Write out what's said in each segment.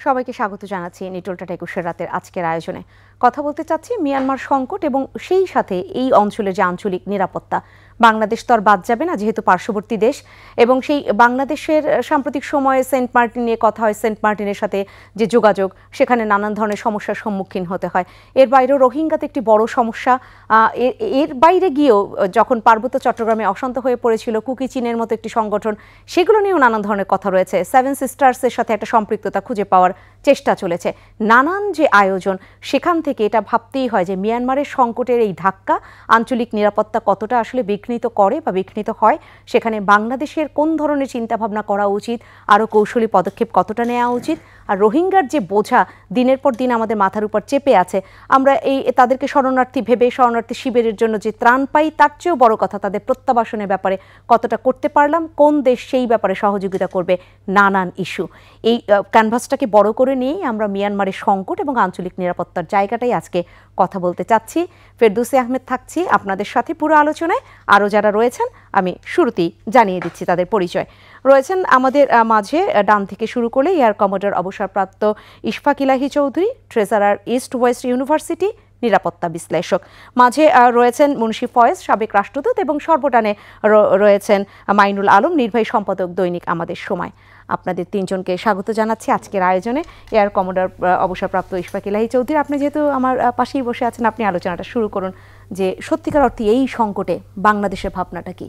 সবাইকে স্বাগত জানাচ্ছি নিটোল টাটা ২১ রাতের আজকের আয়োজনে। কথা বলতে চাচ্ছি মিয়ানমার সংকট এবং সেই সাথে এই অঞ্চলের যে আঞ্চলিক নিরাপত্তা। বাংলাদেশ তো আর বাদ যাবে না, যেহেতু পার্শ্ববর্তী দেশ, এবং সেই বাংলাদেশের সাম্প্রতিক সময়ে সেন্ট মার্টিন নিয়ে কথা হয়। সেন্ট মার্টিনের সাথে যে যোগাযোগ, সেখানে নানান ধরনের সমস্যার সম্মুখীন হতে হয়। এর বাইরেও রোহিঙ্গাতে একটি বড় সমস্যা। এর বাইরে গিয়েও যখন পার্বত্য চট্টগ্রামে অশান্ত হয়ে পড়েছিল কুকি চীনের মতো একটি সংগঠন, সেগুলো নিয়েও নানান ধরনের কথা রয়েছে। সেভেন সিস্টার্সের সাথে একটা সম্পৃক্ততা খুঁজে পাওয়ার চেষ্টা চলেছে। নানান যে আয়োজন, সেখান থেকে এটা ভাবতেই হয় যে মিয়ানমারের সংকটের এই ধাক্কা আঞ্চলিক নিরাপত্তা কতটা আসলে বিঘ্নিত করে বা বিঘ্নিত হয়, সেখানে বাংলাদেশের কোন ধরনের চিন্তাভাবনা করা উচিত, আরও কৌশলী পদক্ষেপ কতটা নেওয়া উচিত। আর রোহিঙ্গার যে বোঝা দিনের পর দিন আমাদের মাথার উপর চেপে আছে, আমরা তাদেরকে শরণার্থী ভেবে শরণার্থী শিবিরের জন্য যে ত্রাণ পাই, তার চেয়েও বড় কথা তাদের প্রত্যাবাসনের ব্যাপারে কতটা করতে পারলাম, কোন দেশ সেই ব্যাপারে সহযোগিতা করবে, নানান ইস্যু। এই ক্যানভাসটাকে বড় করে নিয়েই আমরা মিয়ানমারের সংকট এবং আঞ্চলিক নিরাপত্তার জায়গাটাই আজকে কথা বলতে চাচ্ছি। ফেরদৌসী আহমেদ থাকছি আপনাদের সাথে পুরো আলোচনায়। আরও যারা রয়েছেন আমি শুরুতেই জানিয়ে দিচ্ছি তাদের পরিচয়। রয়েছেন আমাদের মাঝে ডান থেকে শুরু করলে এয়ার কমোডর অবসরপ্রাপ্ত ইশফাক ইলাহি Chowdhury, treasurer east West university, নিরাপত্তা বিশ্লেষক। মাঝে রয়েছেন মুন্সি ফয়েজ, সাবেক রাষ্ট্রদূত, এবং সর্বটানে রয়েছেন মাইনুল আলম, নির্বাহী সম্পাদক দৈনিক আমাদের সময়। আপনাদের তিনজনকে স্বাগত জানাচ্ছি আজকের আয়োজনে। এয়ার কমোডর অবসরপ্রাপ্ত ইশফাক ইলাহি চৌধুরী, আপনি যেহেতু আমার পাশেই বসে আছেন, আপনি আলোচনাটা শুরু করুন যে সত্যিকার অর্থে এই সংকটে বাংলাদেশের ভাবনাটা কি।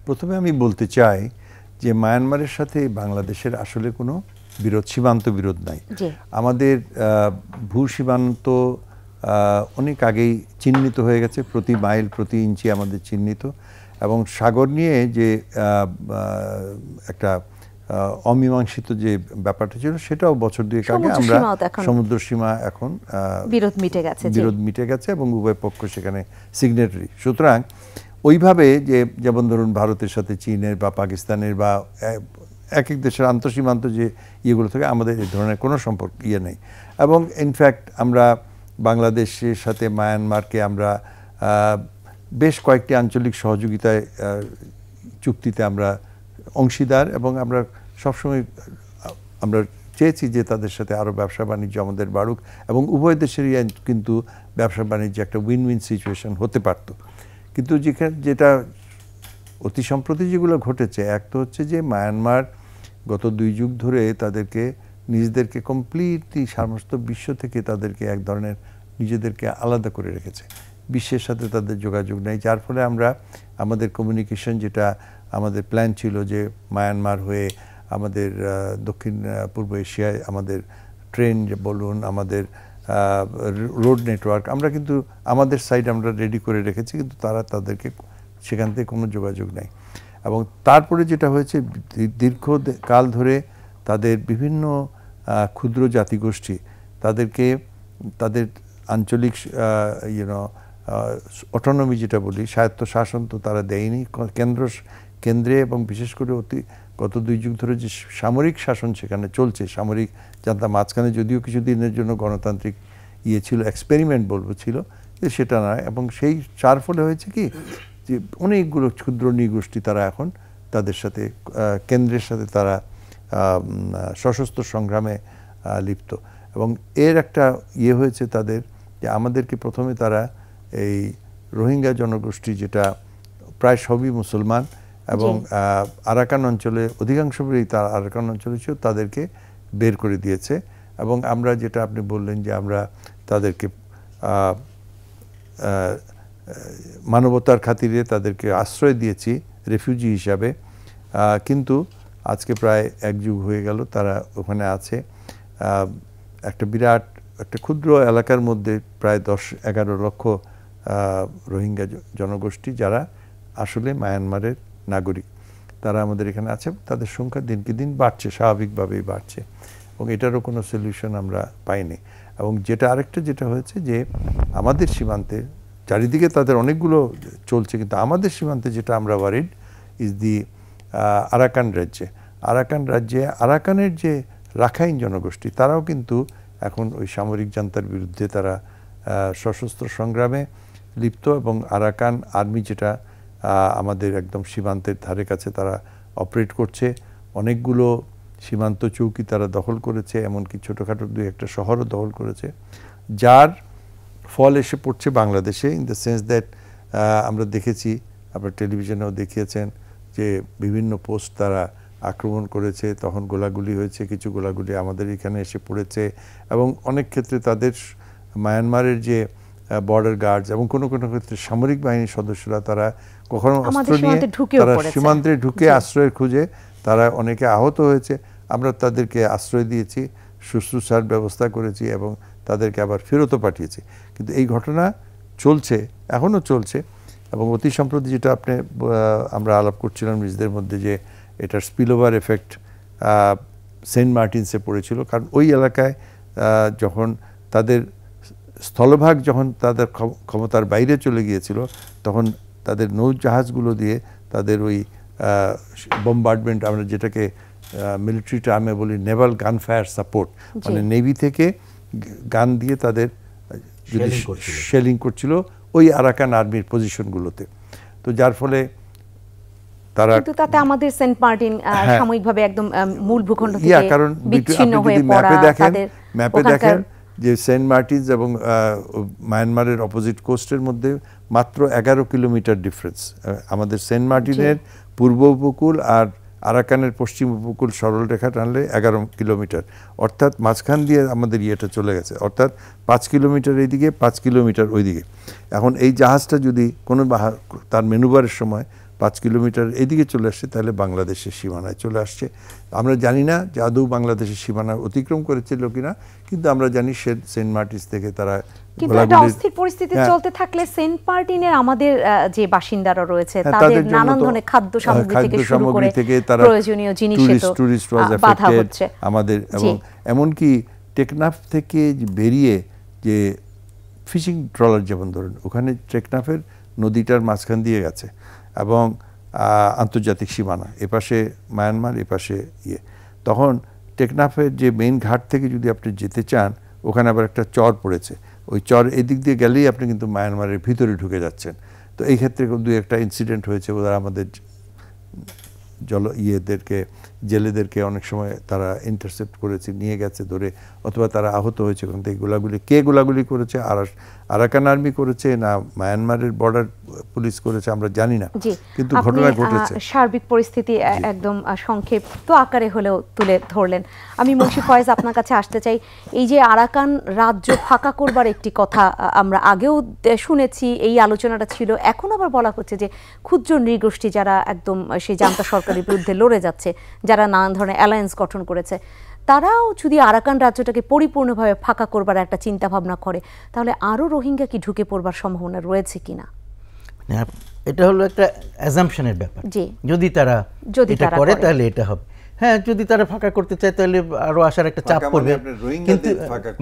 প্রথমে আমি বলতে চাই যে মায়ানমারের সাথে বাংলাদেশের আসলে কোনো সীমান্ত বিরোধ নাই। আমাদের ভূ সীমান্ত অনেক আগেই চিহ্নিত হয়ে গেছে, প্রতি মাইল প্রতি ইঞ্চি আমাদের চিহ্নিত, এবং সাগর নিয়ে যে একটা অমীমাংসিত যে ব্যাপারটা ছিল, সেটাও বছর দুয়েক আগে আমরা সমুদ্র সীমা এখন বিরোধ মিটে গেছে এবং উভয় পক্ষ সেখানে সিগনেটারি। সুতরাং ওইভাবে যে যেমন ধরুন ভারতের সাথে চীনের বা পাকিস্তানের বা এক এক দেশের আন্তঃসীমান্ত যে ইয়েগুলো থেকে আমাদের এই ধরনের কোনো সম্পর্ক নেই। এবং ইনফ্যাক্ট আমরা বাংলাদেশের সাথে মায়ানমারকে আমরা বেশ কয়েকটি আঞ্চলিক সহযোগিতায় চুক্তিতে আমরা অংশীদার, এবং আমরা সবসময় আমরা চেয়েছি যে তাদের সাথে আরও ব্যবসা বাণিজ্য আমাদের বাড়ুক, এবং উভয় দেশেরই কিন্তু ব্যবসা বাণিজ্য একটা উইন উইন সিচুয়েশন হতে পারত। কিন্তু যেটা অতি সম্প্রতি যেগুলো ঘটেছে, এক তো হচ্ছে যে মায়ানমার গত 2 যুগ ধরে তাদেরকে নিজেদেরকে কমপ্লিটলি সমস্ত বিশ্ব থেকে তাদেরকে এক ধরনের নিজেদেরকে আলাদা করে রেখেছে। বিশ্বের সাথে তাদের যোগাযোগ নেই, যার ফলে আমরা আমাদের কমিউনিকেশন, যেটা আমাদের প্ল্যান ছিল যে মায়ানমার হয়ে আমাদের দক্ষিণ পূর্ব এশিয়ায় আমাদের ট্রেন বলুন, আমাদের রোড নেটওয়ার্ক, আমরা কিন্তু আমাদের সাইড আমরা রেডি করে রেখেছি, কিন্তু তাদেরকে সেখান থেকে কোনো যোগাযোগ নেই। এবং তারপরে যেটা হয়েছে, দীর্ঘকাল ধরে তাদের বিভিন্ন ক্ষুদ্র জাতিগোষ্ঠী তাদেরকে তাদের আঞ্চলিক অটোনমি যেটা বলি, স্বায়ত্ত শাসন তো তারা দেয়নি কেন্দ্রে, এবং বিশেষ করে গত 2 যুগ ধরে যে সামরিক শাসন সেখানে চলছে, সামরিক জানতা মাঝখানে যদিও কিছু দিনের জন্য গণতান্ত্রিক ছিল, এক্সপেরিমেন্ট বলবো ছিল, সেটা নয়। এবং সেই যার ফলে হয়েছে কি যে অনেকগুলো ক্ষুদ্র নৃগোষ্ঠী তারা এখন তাদের সাথে কেন্দ্রের সাথে তারা সশস্ত্র সংগ্রামে লিপ্ত, এবং এর একটা হয়েছে তাদের যে আমাদেরকে প্রথমে তারা এই রোহিঙ্গা জনগোষ্ঠী, যেটা প্রায় সবই মুসলমান, এবং আরাকান অঞ্চলে অধিকাংশই তার আরাকান অঞ্চলে ছিল, তাদেরকে বের করে দিয়েছে। এবং আমরা যেটা আপনি বললেন যে আমরা তাদেরকে মানবতার খাতিরে তাদেরকে আশ্রয় দিয়েছি রেফিউজি হিসাবে, কিন্তু আজকে প্রায় 1 যুগ হয়ে গেল তারা ওখানে আছে। একটা বিরাট একটা ক্ষুদ্র এলাকার মধ্যে প্রায় 10-11 লক্ষ রোহিঙ্গা জনগোষ্ঠী, যারা আসলে মায়ানমারের নাগরিক, তারা আমাদের এখানে আছে। তাদের সংখ্যা দিনকে দিন বাড়ছে, স্বাভাবিকভাবেই বাড়ছে, এবং এটারও কোনো সলিউশন আমরা পাইনি। এবং আরেকটা যেটা হয়েছে যে আমাদের সীমান্তে চারিদিকে তাদের অনেকগুলো চলছে, কিন্তু আমাদের সীমান্তে যেটা আমরা ওয়ারিড ইজ দি আরাকান রাজ্যে আরাকানের যে রাখাইন জনগোষ্ঠী, তারাও কিন্তু এখন ওই সামরিক জান্তার বিরুদ্ধে তারা সশস্ত্র সংগ্রামে লিপ্ত, এবং আরাকান আর্মি যেটা আমাদের একদম সীমান্তের ধারে কাছে তারা অপারেট করছে। অনেকগুলো সীমান্ত চৌকি তারা দখল করেছে, এমনকি ছোটোখাটো দুই একটা শহরও দখল করেছে, যার ফল এসে পড়ছে বাংলাদেশে। ইন দ্য সেন্স দ্যাট আমরা দেখেছি, আপনার টেলিভিশনেও দেখিয়েছেন যে বিভিন্ন পোস্ট তারা আক্রমণ করেছে, তখন গোলাগুলি হয়েছে, কিছু গোলাগুলি আমাদের এখানে এসে পড়েছে, এবং অনেক ক্ষেত্রে তাদের মায়ানমারের যে বর্ডার গার্ডস এবং কোনো কোনো ক্ষেত্রে সামরিক বাহিনীর সদস্যরা তারা কখনো অস্ত্র নিয়ে তারা সীমান্তে ঢুকে আশ্রয়ের খুঁজে তারা অনেকে আহত হয়েছে। আমরা তাদেরকে আশ্রয় দিয়েছি, শুশ্রূষার ব্যবস্থা করেছি এবং তাদেরকে আবার ফেরতও পাঠিয়েছি। কিন্তু এই ঘটনা চলছে, এখনও চলছে, এবং অতি সম্প্রতি যেটা আমরা আলাপ করছিলাম নিজেদের মধ্যে যে এটার স্পিলওভার এফেক্ট সেন্ট মার্টিনসে পড়েছিল, কারণ ওই এলাকায় যখন তাদের স্থলভাগ যখন তাদের ক্ষমতার বাইরে চলে গিয়েছিল, তখন তাদের নৌজাহাজগুলো দিয়ে তাদের ওই বোমবার্ডমেন্ট, আমরা যেটাকে মিলিটারি টার্মে বলি নেভাল গান ফায়ার সাপোর্ট, মানে নেভি থেকে গান দিয়ে তাদের শেলিং করছিল ওই আরাকান আর্মির পজিশনগুলোতে। তো যার ফলে তারা, কিন্তু তাতে আমাদের সেন্ট মার্টিন সাময়িকভাবে একদম মূল ভূখণ্ড থেকে বিচ্ছিন্ন হয়ে পড়া, ম্যাপে দেখেন যে সেন্ট মার্টিনস এবং মায়ানমারের অপোজিট কোস্টের মধ্যে মাত্র 11 কিলোমিটার ডিফারেন্স। আমাদের সেন্ট মার্টিনের পূর্ব উপকূল আর আরাকানের পশ্চিম উপকূল সরল রেখা টানলে 11 কিলোমিটার, অর্থাৎ মাঝখান দিয়ে আমাদের ইয়েটা চলে গেছে, অর্থাৎ 5 কিলোমিটার এইদিকে 5 কিলোমিটার ওইদিকে। এখন এই জাহাজটা যদি কোনো তার ম্যানুভারের সময় 5 কিলোমিটার এদিকে চলে আসছে, তাহলে বাংলাদেশের সীমানায় চলে আসছে। আমরা জানি না যে আদৌ বাংলাদেশের সীমানা অতিক্রম করেছিল কিনা, কিন্তু আমরা জানি সেন্ট মার্টিনস থেকে তারা, কিন্তু একটা অস্থির পরিস্থিতি চলতে থাকলে সেন্ট মার্টিনের আমাদের যে বাসিন্দারা রয়েছে তাদের নানান ধরনের খাদ্য সামগ্রী থেকে শুরু করে প্রয়োজনীয় জিনিসের বাধা হচ্ছে আমাদের। এবং এমনকি টেকনাফ থেকে বেরিয়ে যে ফিশিং ট্রলার, যেমন ধরুন ওখানে টেকনাফের নদীটার মাঝখান দিয়ে গেছে এবং আন্তর্জাতিক সীমানা, এপাশে মায়ানমার এপাশে তখন টেকনাফের যে মেইন ঘাট থেকে যদি আপনি যেতে চান, ওখানে আবার একটা চর পড়েছে, ওই চর এদিক দিয়ে গেলেই আপনি কিন্তু মায়ানমারের ভিতরে ঢুকে যাচ্ছেন। তো এই ক্ষেত্রে দুই একটা ইনসিডেন্ট হয়েছে, ওরা আমাদের জেলেদেরকে অনেক সময় তারা ইন্টারসেপ্ট করেছে, নিয়ে গেছে ধরে, অথবা তারা আহত হয়েছে। ওখান থেকে গোলাগুলি, কে গোলাগুলি করেছে, আরাকান আর্মি করেছে না মায়ানমারের বর্ডার পুলিশ করেছে আমরা জানি না, কিন্তু ঘটনা ঘটেছে। সার্বিক পরিস্থিতি একদম সংক্ষিপ্ত আকারে হলেও তুলে ধরলেন। আমি মুন্সি ফয়েজ আপনার কাছে আসতে চাই, এই যে আরাকান রাজ্য ফাঁকা করবার একটি কথা আমরা আগেও শুনেছি, এই আলোচনাটা ছিল, এখন আবার বলা হচ্ছে যে ক্ষুদ্র নৃগোষ্ঠী যারা একদম সেই জান্তা সরকারের বিরুদ্ধে লড়ে যাচ্ছে, যারা নানান ধরনের অ্যালায়েন্স গঠন করেছে, তারাও যদি আরাকান রাজ্যটাকে পরিপূর্ণভাবে ফাঁকা করবার একটা চিন্তা ভাবনা করে, তাহলে আরও রোহিঙ্গা কি ঢুকে পড়বার সম্ভাবনা রয়েছে কিনা? এটা হলো একটা অ্যাজাম্পশনের ব্যাপার, যদি তারা এটা করে তাহলে এটা হবে। হ্যাঁ, যদি তারা ফাঁকা করতে চায় তাহলে আরো আসার একটা চাপ পড়বে, কিন্তু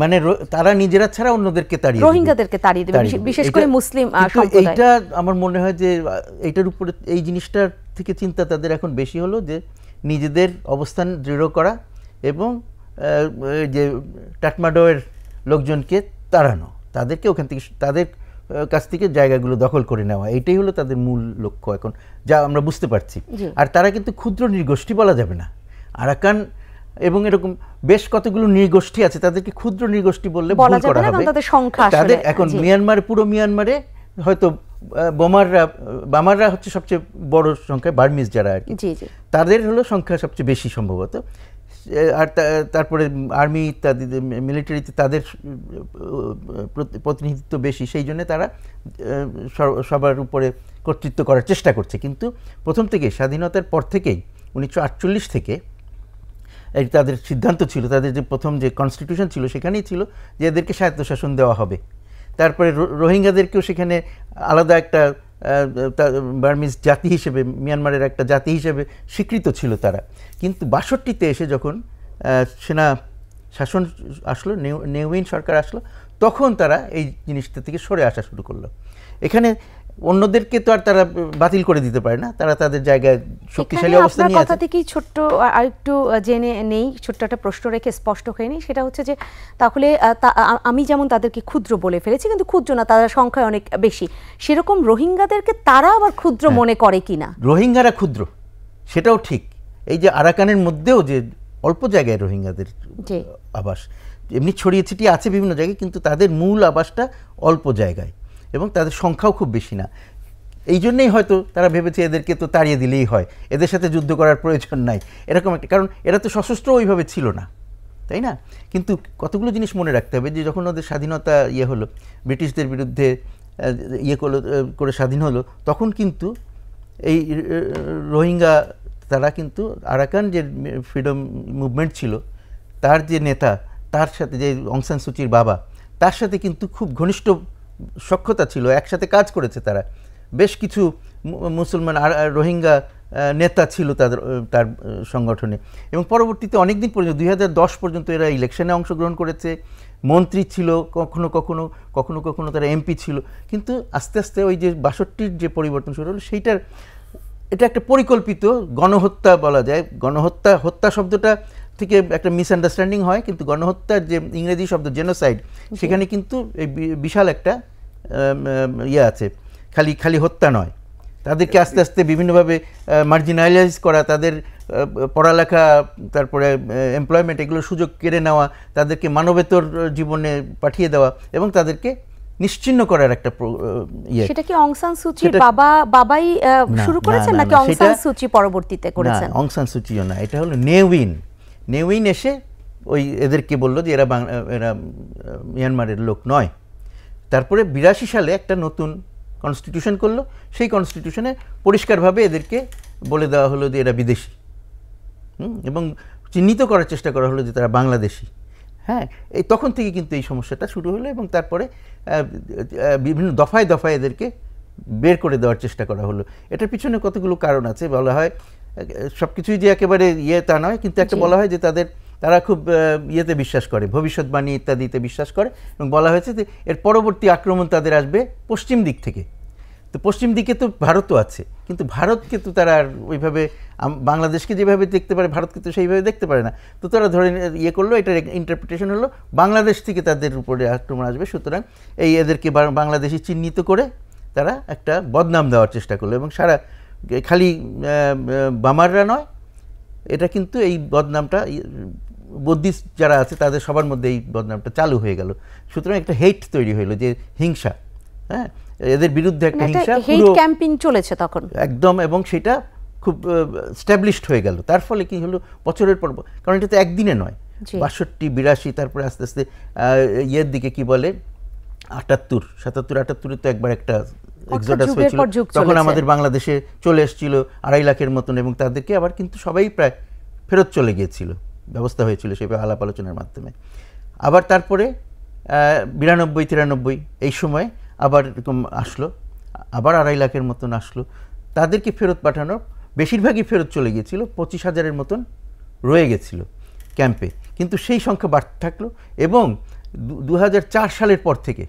মানে তারা নিজেরা ছাড়া অন্যদেরকে তাড়িয়ে দেবে, রোহিঙ্গাদেরকে তাড়িয়ে দেবে, বিশেষ করে মুসলিম সম্প্রদায়। এইটা আমার মনে হয় যে এইটার উপরে, এই জিনিসটার থেকে চিন্তা তাদের এখন বেশি হলো যে নিজেদের অবস্থান দৃঢ় করা এবং যে টাটমাডোয়ের লোকজনকে তাড়ানো, তাদেরকে ওখান থেকে, তাদের কাছ থেকে জায়গাগুলো দখল করে নেওয়া, এইটাই হলো তাদের মূল লক্ষ্য এখন, যা আমরা বুঝতে পারছি। আর তারা কিন্তু ক্ষুদ্র নৃগোষ্ঠী বলা যাবে না, আরাকান এবং এরকম বেশ কতগুলো নৃগোষ্ঠী আছে, তাদেরকে ক্ষুদ্র নৃগোষ্ঠী বললে ভুল করা হবে। তাদের এখন মিয়ানমার, পুরো মিয়ানমারে হয়তো বামাররা হচ্ছে সবচেয়ে বড় সংখ্যায়, বার্মিজ যারা আর কি, তাদের হলো সংখ্যা সবচেয়ে বেশি সম্ভবত। আর তারপরে আর্মি ইত্যাদি মিলিটারিতে তাদের প্রতিনিধিত্ব বেশি, সেই জন্য তারা সবার উপরে কর্তৃত্ব করার চেষ্টা করছে। কিন্তু প্রথম থেকে, স্বাধীনতার পর থেকেই 1948 থেকে এই তাদের সিদ্ধান্ত ছিল, তাদের যে প্রথম যে কনস্টিটিউশন ছিল সেখানেই ছিল যে এদেরকে স্বায়ত্তশাসন দেওয়া হবে। তারপরে রোহিঙ্গাদেরকেও সেখানে আলাদা একটা বার্মিজ জাতি হিসেবে, মিয়ানমারের একটা জাতি হিসেবে স্বীকৃত ছিল তারা। কিন্তু 62-তে এসে যখন সেনা শাসন আসলো, নেউইন সরকার আসলো, তখন তারা এই জিনিসটা থেকে সরে আসা শুরু করলো। এখানে অন্যদেরকে তো আর তারা বাতিল করে দিতে পারে না, তারা তাদের জায়গায় শক্তিশালী অবস্থা নিয়ে আছে। কথা থেকেই ছোট্ট আরেকটু জেনে নেই, ছোট্ট একটা প্রশ্ন রেখে স্পষ্ট হয়ে নেই, সেটা হচ্ছে যে তাহলে আমি যেমন তাদেরকে ক্ষুদ্র বলে ফেলেছি, কিন্তু ক্ষুদ্র না, তাদের সংখ্যায় অনেক বেশি, সেরকম রোহিঙ্গাদেরকে তারা আবার ক্ষুদ্র মনে করে কিনা? রোহিঙ্গারা ক্ষুদ্র, সেটাও ঠিক। এই যে আরাকানের মধ্যেও যে অল্প জায়গায় রোহিঙ্গাদের আবাস, এমনি ছড়িয়ে ছিটিয়ে আছে বিভিন্ন জায়গায়, কিন্তু তাদের মূল আবাসটা অল্প জায়গায় এবং তাদের সংখ্যাও খুব বেশি না। এই জন্যেই হয়তো তারা ভেবেছে এদেরকে তো তাড়িয়ে দিলেই হয়, এদের সাথে যুদ্ধ করার প্রয়োজন নাই, এরকম একটা, কারণ এরা তো সশস্ত্র ওইভাবে ছিল না, তাই না? কিন্তু কতগুলো জিনিস মনে রাখতে হবে যে যখন ওদের স্বাধীনতা হলো, ব্রিটিশদের বিরুদ্ধে করে স্বাধীন হলো, তখন কিন্তু এই রোহিঙ্গা তারা কিন্তু আরাকান যে ফ্রিডম মুভমেন্ট ছিল তার যে নেতা, তার সাথে যে অং সান সুচির বাবা, তার সাথে কিন্তু খুব ঘনিষ্ঠ সখ্যতা ছিল, একসাথে কাজ করেছে তারা। বেশ কিছু মুসলমান আর রোহিঙ্গা নেতা ছিল তার সংগঠনে, এবং পরবর্তীতে অনেক দিন পর্যন্ত 2010 পর্যন্ত এরা ইলেকশনে অংশগ্রহণ করেছে, মন্ত্রী ছিল, কখনো কখনো কখনো কখনো তারা এমপি ছিল। কিন্তু আস্তে আস্তে ওই যে 62-র যে পরিবর্তন শুরু হলো, এটা একটা পরিকল্পিত গণহত্যা বলা যায়। হত্যা শব্দটা থেকে একটা মিসআন্ডারস্ট্যান্ডিং হয়, কিন্তু গণহত্যার যে ইংরেজি শব্দ জেনোসাইড, সেখানে কিন্তু এই বিশাল একটা আছে, খালি হত্যা নয়, তাদেরকে আস্তে আস্তে বিভিন্নভাবে মার্জিনালাইজ করা, তাদের পড়ালেখা, তারপরে এমপ্লয়মেন্ট, এগুলোর সুযোগ কেড়ে নেওয়া, তাদেরকে মানবেতর জীবনে পাঠিয়ে দেওয়া এবং তাদেরকে নিশ্চিহ্ন করার একটা সেটা কি অং সান সুচির বাবাই শুরু করেছেন নাকি অং সান সুচি পরবর্তীতে করেছেন? অং সান সুচিও না, এটা হলো নেউইন এসে ওই এদেরকে বলল যে এরা মিয়ানমারের লোক নয়। তারপরে 82 সালে একটা নতুন কনস্টিটিউশন করলো, সেই কনস্টিটিউশনে পরিষ্কারভাবে এদেরকে বলে দেওয়া হলো যে এরা বিদেশি, এবং চিহ্নিত করার চেষ্টা করা হলো যে তারা বাংলাদেশি। হ্যাঁ, এই তখন থেকে কিন্তু এই সমস্যাটা শুরু হলো, এবং তারপরে বিভিন্ন দফায় দফায় এদেরকে বের করে দেওয়ার চেষ্টা করা হলো। এটার পিছনে কতগুলো কারণ আছে, বলা হয় সব কিছুই যে একেবারে তা নয়, কিন্তু একটা বলা হয় যে তারা খুব ইয়েতে বিশ্বাস করে, ভবিষ্যৎবাণী ইত্যাদিতে বিশ্বাস করে, এবং বলা হয়েছে যে এর পরবর্তী আক্রমণ তাদের আসবে পশ্চিম দিক থেকে। তো পশ্চিম দিকে তো ভারতও আছে, কিন্তু ভারতকে তো তারা আর ওইভাবে বাংলাদেশকে যেভাবে দেখতে পারে ভারতকে তো সেইভাবে দেখতে পারে না। তো তারা ধরে করলো, এটার ইন্টারপ্রিটেশন হলো বাংলাদেশ থেকে তাদের উপরে আক্রমণ আসবে, সুতরাং এদেরকে বাংলাদেশি চিহ্নিত করে তারা একটা বদনাম দেওয়ার চেষ্টা করলো। এবং খালি বামাররা নয়, এটা কিন্তু এই বদনামটা বুদ্ধিস্ট যারা আছে তাদের সবার মধ্যে এই বদনামটা চালু হয়ে গেল। সুতরাং একটা হেট তৈরি হইলো, যে হিংসা, হ্যাঁ, এদের বিরুদ্ধে একটা হিংসা, হেট ক্যাম্পেইন চলেছে তখন একদম, এবং সেটা খুব স্ট্যাবলিশড হয়ে গেল। তার ফলে কি হলো, বছরের পর, কারণ এটা তো একদিনে নয়, 62, 82, তারপরে আস্তে আস্তে দিকে কি বলে 78, 77, 78 তো একবার একটা এক্সোডাস হয়েছিল, তখন আমাদের বাংলাদেশে চলে এসেছিল 2.5 লাখের মতন, এবং তাদেরকে আবার কিন্তু সবাই প্রায় ফেরত চলে গিয়েছিল, ব্যবস্থা হয়েছিল সেভাবে আলাপ আলোচনার মাধ্যমে। আবার তারপরে 92, 93 এই সময় আবার এরকম আসলো, আবার 2.5 লাখের মতন আসলো। তাদেরকে ফেরত পাঠানোর বেশিরভাগই ফেরত চলে গিয়েছিল, 25,000-এর মতন রয়ে গেছিল ক্যাম্পে, কিন্তু সেই সংখ্যা বাড়তে থাকলো, এবং 2004 সালের পর থেকে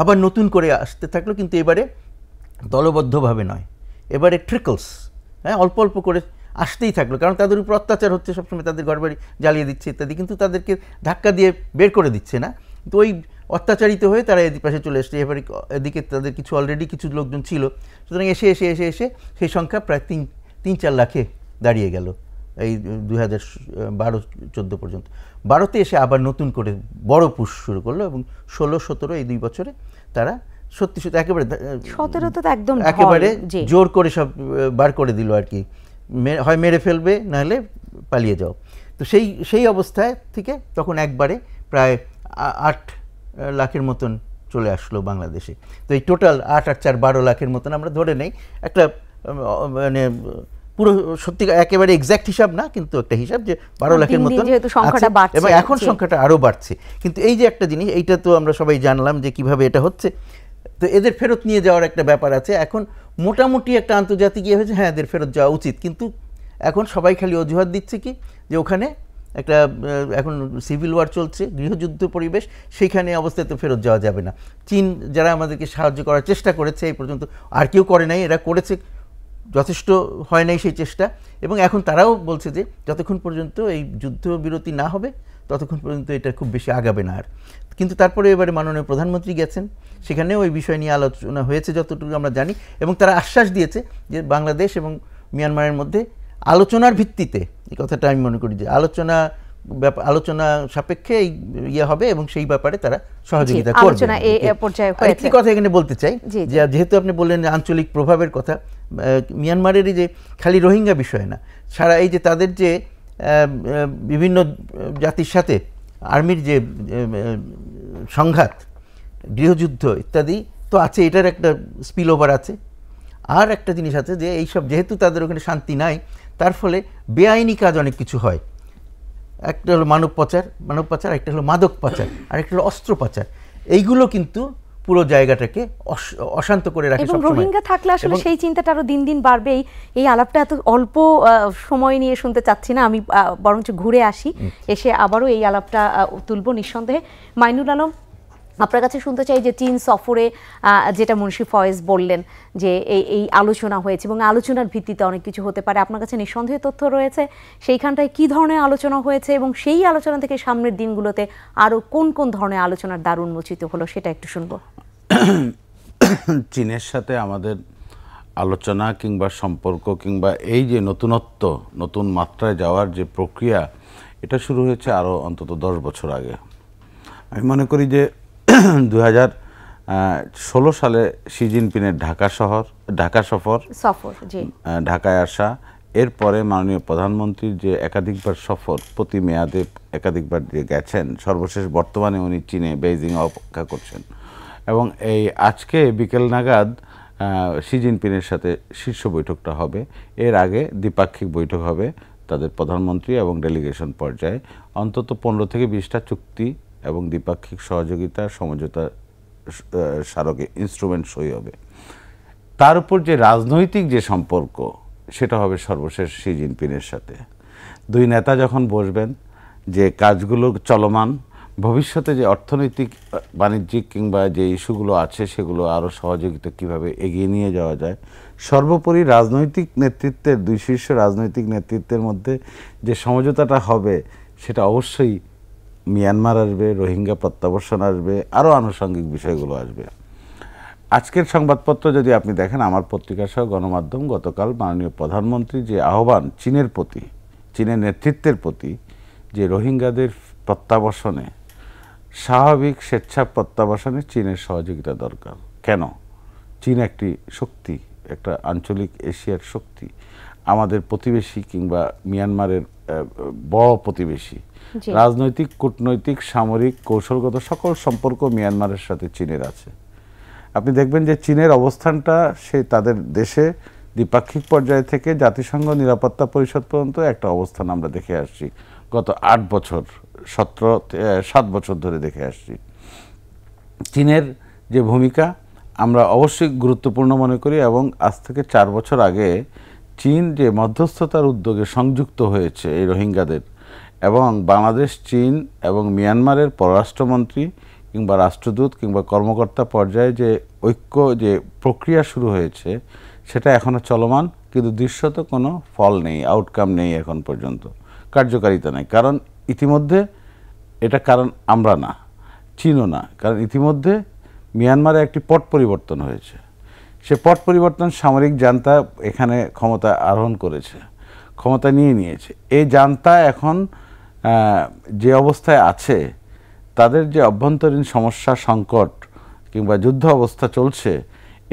আবার নতুন করে আসতে থাকলো, কিন্তু এবারে দলবদ্ধভাবে নয়, এবারে ট্রিকলস, হ্যাঁ, অল্প অল্প করে আসতেই থাকলো, কারণ তাদের উপর অত্যাচার হচ্ছে সবসময়, তাদের ঘরবাড়ি জ্বালিয়ে দিচ্ছে ইত্যাদি, কিন্তু তাদেরকে ধাক্কা দিয়ে বের করে দিচ্ছে না। তো ওই অত্যাচারিত হয়ে তারা এদিক পাশে চলে এসছে, এবারে এদিকে তাদের অলরেডি কিছু লোকজন ছিল, সুতরাং এসে সেই সংখ্যা প্রায় 3-4 লাখে দাঁড়িয়ে গেল এই 2012-14 পর্যন্ত। 12তে এসে আবার নতুন করে বড় পুশ শুরু করলো, এবং 16-17 এই 2 বছরে তারা সত্যি একেবারে 17তে তো একদম একেবারে জোর করে সব বার করে দিল আর কি, হয় মেরে ফেলবে, নাহলে পালিয়ে যাও। তো সেই অবস্থায় থেকে তখন একবারে প্রায় 8 লাখের মতন চলে আসলো বাংলাদেশে। তো এই টোটাল 8 আর 4 12 লাখের মতন আমরা ধরে নেই, একটা মানে পুরো সত্যি একেবারে এক্স্যাক্ট হিসাব না, কিন্তু একটা হিসাব যে 12 লাখের মতন, এবং এখন সংখ্যাটা আরও বাড়ছে। কিন্তু এই যে একটা জিনিস, এইটা তো আমরা সবাই জানলাম যে কিভাবে এটা হচ্ছে। তো এদের ফেরত নিয়ে যাওয়ার একটা ব্যাপার আছে, এখন মোটামুটি একটা আন্তর্জাতিক হয়েছে, হ্যাঁ এদের ফেরত যাওয়া উচিত, কিন্তু এখন সবাই খালি অজুহাত দিচ্ছে কি, যে ওখানে একটা এখন সিভিল ওয়ার চলছে, গৃহযুদ্ধ পরিবেশ, সেইখানে অবস্থায় তো ফেরত যাওয়া যাবে না। চীন যারা আমাদেরকে সাহায্য করার চেষ্টা করেছে এই পর্যন্ত, আর কেউ করে নাই, এরা করেছে, যথেষ্ট হয় নাই সেই চেষ্টা, এবং এখন তারাও বলছে যে যতক্ষণ পর্যন্ত এই যুদ্ধবিরতি না হবে ততক্ষণ পর্যন্ত এটা খুব বেশি আগাবে না আর। কিন্তু তারপরে এবারে মাননীয় প্রধানমন্ত্রী গেছেন, সেখানেও ওই বিষয় নিয়ে আলোচনা হয়েছে যতটুকু আমরা জানি, এবং তারা আশ্বাস দিয়েছে যে বাংলাদেশ এবং মিয়ানমারের মধ্যে আলোচনার ভিত্তিতে, এই কথাটা আমি মনে করি যে আলোচনা সাপেক্ষে ইয়ে হবে এবং সেই ব্যাপারে তারা সহযোগিতা করবে। একটি কথা এখানে বলতে চাই যে যেহেতু আপনি বললেন আঞ্চলিক প্রভাবের কথা, মিয়ানমারেরই যে খালি রোহিঙ্গা বিষয় না, সারা এই যে তাদের যে বিভিন্ন জাতির সাথে আর্মির যে সংঘাত, গৃহযুদ্ধ ইত্যাদি তো আছে, এটার একটা স্পিল ওভার আছে। আর একটা জিনিস আছে যে এইসব যেহেতু তাদের ওখানে শান্তি নাই, তার ফলে বেআইনি কাজ অনেক কিছু হয়। একটা হলো মানব পাচার, একটা হলো মাদক পাচার, আর একটা হলো অস্ত্র পাচার। এইগুলো কিন্তু পুরো জায়গাটাকে অশান্ত করে রাখে এবং রোহিঙ্গা থাকলে আসলে সেই চিন্তাটা আরো দিন দিন বাড়বে। এই আলাপটা এত অল্প সময় নিয়ে শুনতে চাচ্ছি না আমি, বরঞ্চ ঘুরে আসি, এসে আবারও এই আলাপটা তুলবো নিঃসন্দেহে। মাইনুল আলম, আপনার কাছে শুনতে চাই যে চীন সফরে যেটা মুন্সি ফয়েজ বললেন যে এই আলোচনা হয়েছে এবং আলোচনার ভিত্তিতে অনেক কিছু হতে পারে, আপনার কাছে নিঃসন্দেহে তথ্য রয়েছে সেইখানটায় কি ধরনের আলোচনা হয়েছে এবং সেই আলোচনা থেকে সামনের দিনগুলোতে আরো কোন কোন ধরনের আলোচনার দ্বার উন্মোচিত হলো সেটা একটু শুনবো। চীনের সাথে আমাদের আলোচনা কিংবা সম্পর্ক কিংবা এই যে নতুনত্ব, নতুন মাত্রায় যাওয়ার যে প্রক্রিয়া, এটা শুরু হয়েছে আরও অন্তত 10 বছর আগে। আমি মনে করি যে 2016 সালে শি জিনপিংয়ের ঢাকা সফর, ঢাকায় আসা, এরপরে মাননীয় প্রধানমন্ত্রীর যে একাধিকবার সফর, প্রতি মেয়াদে একাধিকবার যে গেছেন, সর্বশেষ বর্তমানে উনি চীনে বেইজিং অপেক্ষা করছেন, এবং এই আজকে বিকেল নাগাদ শি জিনপিংয়ের সাথে শীর্ষ বৈঠকটা হবে। এর আগে দ্বিপাক্ষিক বৈঠক হবে তাদের প্রধানমন্ত্রী এবং ডেলিগেশন পর্যায়ে। অন্তত 15 থেকে 20টা চুক্তি এবং দ্বিপাক্ষিক সহযোগিতা সমঝোতা স্মারকে ইনস্ট্রুমেন্ট সই হবে। তার উপর যে রাজনৈতিক যে সম্পর্ক, সেটা হবে সর্বশেষ শি জিনপিংয়ের সাথে। দুই নেতা যখন বসবেন, যে কাজগুলো চলমান, ভবিষ্যতে যে অর্থনৈতিক বাণিজ্যিক কিংবা যে ইস্যুগুলো আছে সেগুলো আরও সহযোগিতা কিভাবে এগিয়ে নিয়ে যাওয়া যায়, সর্বোপরি রাজনৈতিক নেতৃত্বের, দুই শীর্ষ রাজনৈতিক নেতৃত্বের মধ্যে যে সমঝোতাটা হবে, সেটা অবশ্যই মিয়ানমার আসবে, রোহিঙ্গা প্রত্যাবর্তন আসবে, আরও আনুষঙ্গিক বিষয়গুলো আসবে। আজকের সংবাদপত্র যদি আপনি দেখেন, আমার পত্রিকা সহ গণমাধ্যম, গতকাল মাননীয় প্রধানমন্ত্রী যে আহ্বান চীনের প্রতি, চীনের নেতৃত্বের প্রতি, যে রোহিঙ্গাদের প্রত্যাবর্তনে, স্বাভাবিক স্বেচ্ছা প্রত্যাবর্তনে চীনের সহযোগিতা দরকার। কেন? চীন একটি শক্তি, একটা আঞ্চলিক এশিয়ার শক্তি, আমাদের প্রতিবেশী কিংবা মিয়ানমারের বড় প্রতিবেশী। রাজনৈতিক, কূটনৈতিক, সামরিক, কৌশলগত সকল সম্পর্ক মিয়ানমারের সাথে চীনের আছে। আপনি দেখবেন যে চীনের অবস্থানটা সে তাদের দেশে দ্বিপাক্ষিক পর্যায় থেকে জাতিসংঘ নিরাপত্তা পরিষদ পর্যন্ত একটা অবস্থান আমরা দেখে আসছি গত 8 বছর, 7 বছর ধরে দেখে আসছি। চীনের যে ভূমিকা আমরা অবশ্যই গুরুত্বপূর্ণ মনে করি, এবং আজ থেকে 4 বছর আগে চীন যে মধ্যস্থতার উদ্যোগে সংযুক্ত হয়েছে এই রোহিঙ্গাদের, এবং বাংলাদেশ, চীন এবং মিয়ানমারের পররাষ্ট্রমন্ত্রী কিংবা রাষ্ট্রদূত কিংবা কর্মকর্তা পর্যায়ে যে ঐক্য, যে প্রক্রিয়া শুরু হয়েছে, সেটা এখনও চলমান, কিন্তু দৃশ্যত কোনো ফল নেই, আউটকাম নেই এখন পর্যন্ত, কার্যকারিতা নেই। কারণ ইতিমধ্যে এটা, কারণ আমরা না, চীনও না, কারণ ইতিমধ্যে মিয়ানমারে একটি পট পরিবর্তন হয়েছে। সে পট পরিবর্তন সামরিক জান্তা এখানে ক্ষমতা আরোহণ করেছে, ক্ষমতা নিয়েছে। এই জান্তা এখন যে অবস্থায় আছে, তাদের যে অভ্যন্তরীণ সমস্যা, সংকট কিংবা যুদ্ধ অবস্থা চলছে,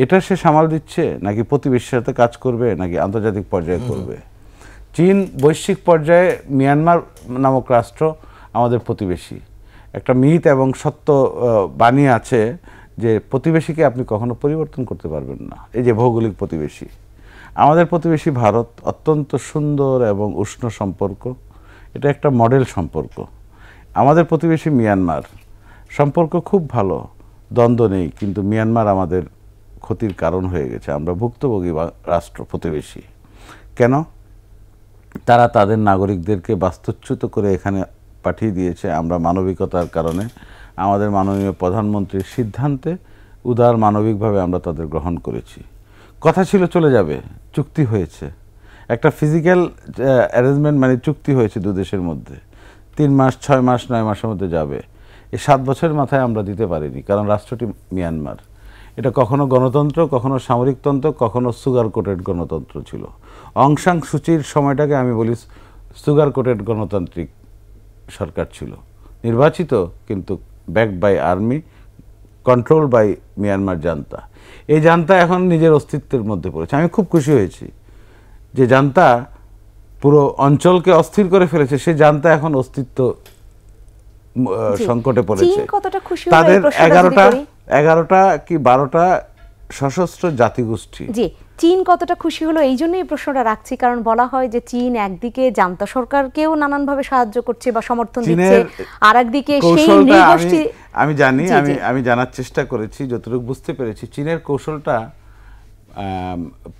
এটা সে সামাল দিচ্ছে, নাকি প্রতিবেশীর সাথে কাজ করবে, নাকি আন্তর্জাতিক পর্যায়ে করবে? চীন বৈশ্বিক পর্যায়ে, মিয়ানমার নামক রাষ্ট্র আমাদের প্রতিবেশী, একটা মিথ এবং সত্য বাণী আছে যে প্রতিবেশীকে আপনি কখনো পরিবর্তন করতে পারবেন না। এই যে ভৌগোলিক প্রতিবেশী, আমাদের প্রতিবেশী ভারত, অত্যন্ত সুন্দর এবং উষ্ণ সম্পর্ক, এটা একটা মডেল সম্পর্ক। আমাদের প্রতিবেশী মিয়ানমার, সম্পর্ক খুব ভালো, দ্বন্দ্ব নেই, কিন্তু মিয়ানমার আমাদের ক্ষতির কারণ হয়ে গেছে। আমরা ভুক্তভোগী রাষ্ট্র, প্রতিবেশী। কেন? তারা তাদের নাগরিকদেরকে বাস্তুচ্যুত করে এখানে পাঠিয়ে দিয়েছে। আমরা মানবিকতার কারণে, আমাদের মাননীয় প্রধানমন্ত্রীর সিদ্ধান্তে উদার মানবিকভাবে আমরা তাদের গ্রহণ করেছি। কথা ছিল চলে যাবে, চুক্তি হয়েছে, একটা ফিজিক্যাল অ্যারেঞ্জমেন্ট, মানে চুক্তি হয়েছে দু দেশের মধ্যে, 3 মাস, 6 মাস, 9 মাসের মধ্যে যাবে। এই 7 বছরের মাথায় আমরা দিতে পারিনি, কারণ রাষ্ট্রটি মিয়ানমার। এটা কখনো গণতন্ত্র, কখনো সামরিকতন্ত্র, কখনো সুগার কোটেড গণতন্ত্র ছিল। অং সান সুচির সময়টাকে আমি বলি সুগার কোটেড গণতান্ত্রিক সরকার ছিল, নির্বাচিত কিন্তু backed by army, control by Myanmar junta. এই জান্তা এখন নিজের অস্তিত্বের মধ্যে পড়েছে। আমি খুব খুশি হয়েছি যে জান্তা পুরো অঞ্চলকে অস্থির করে ফেলেছে, সে জান্তা এখন অস্তিত্ব সংকটে পড়েছে। তাদের 11টা কি 12টা সশস্ত্র জাতিগোষ্ঠী। জি, চীন কতটা খুশি হলো এই জন্যই এই প্রশ্নটা রাখছি, কারণ বলা হয় যে চীন একদিকে জান্তা সরকারকেও নানানভাবে সাহায্য করছে বা সমর্থন দিচ্ছে, আর একদিকে সেই নৃগোষ্ঠী। আমি জানি, আমি জানার চেষ্টা করেছি, যতটুকু বুঝতে পেরেছি চীনের কৌশলটা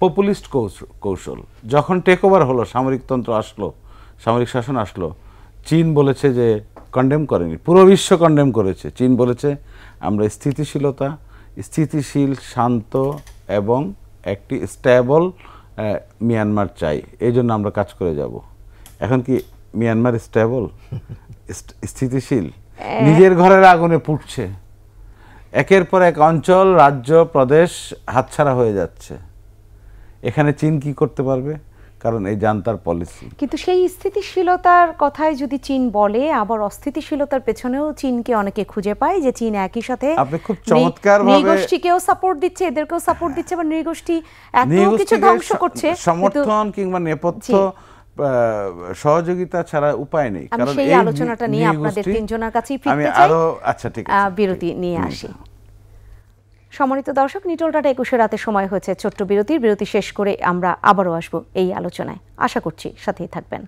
পপুলিস্ট কৌশল। যখন টেক ওভার হলো, সামরিকতন্ত্র আসলো, সামরিক শাসন আসলো, চীন বলেছে যে কন্ডেম করেনি, পুরো বিশ্ব কন্ডেম করেছে। চীন বলেছে আমরা স্থিতিশীল, শান্ত এবং একটি স্টেবল মিয়ানমার চাই, এই জন্য আমরা কাজ করে যাব। এখন কি মিয়ানমার স্টেবল, স্থিতিশীল? নিজের ঘরের আগুনে পুড়ছে, একের পর এক অঞ্চল, রাজ্য, প্রদেশ হাতছাড়া হয়ে যাচ্ছে। এখানে চীন কি করতে পারবে? কারণ এই জান্তার পলিসি। কিন্তু সেই স্থিতিশীলতার কথাই যদি চীন বলে, আবার অস্থিতিশীলতার পেছনেও চীনকে অনেকে খুঁজে পায়, যে চীন একই সাথে আপনি খুব চমৎকারভাবে নৃগোষ্ঠীকেও সাপোর্ট দিচ্ছে, এদেরকেও সাপোর্ট দিচ্ছে, বা নৃগোষ্ঠী এত কিছু ধ্বংস করছে। সমর্থন কিংবা নেপথ্য সহযোগিতা ছাড়া উপায় নেই। কারণ সেই আলোচনাটা নিয়ে আপনাদের তিনজনের কাছেই ফিরতে চাই। আচ্ছা, ঠিক আছে, বিরতি নিয়ে আসি। সম্মানিত দর্শক, নিটল টাটা 21 রাতে সময় হয়েছে ছোট্ট বিরতি শেষ করে আমরা আবারও আসবো এই আলোচনায়। আশা করছি সাথেই থাকবেন।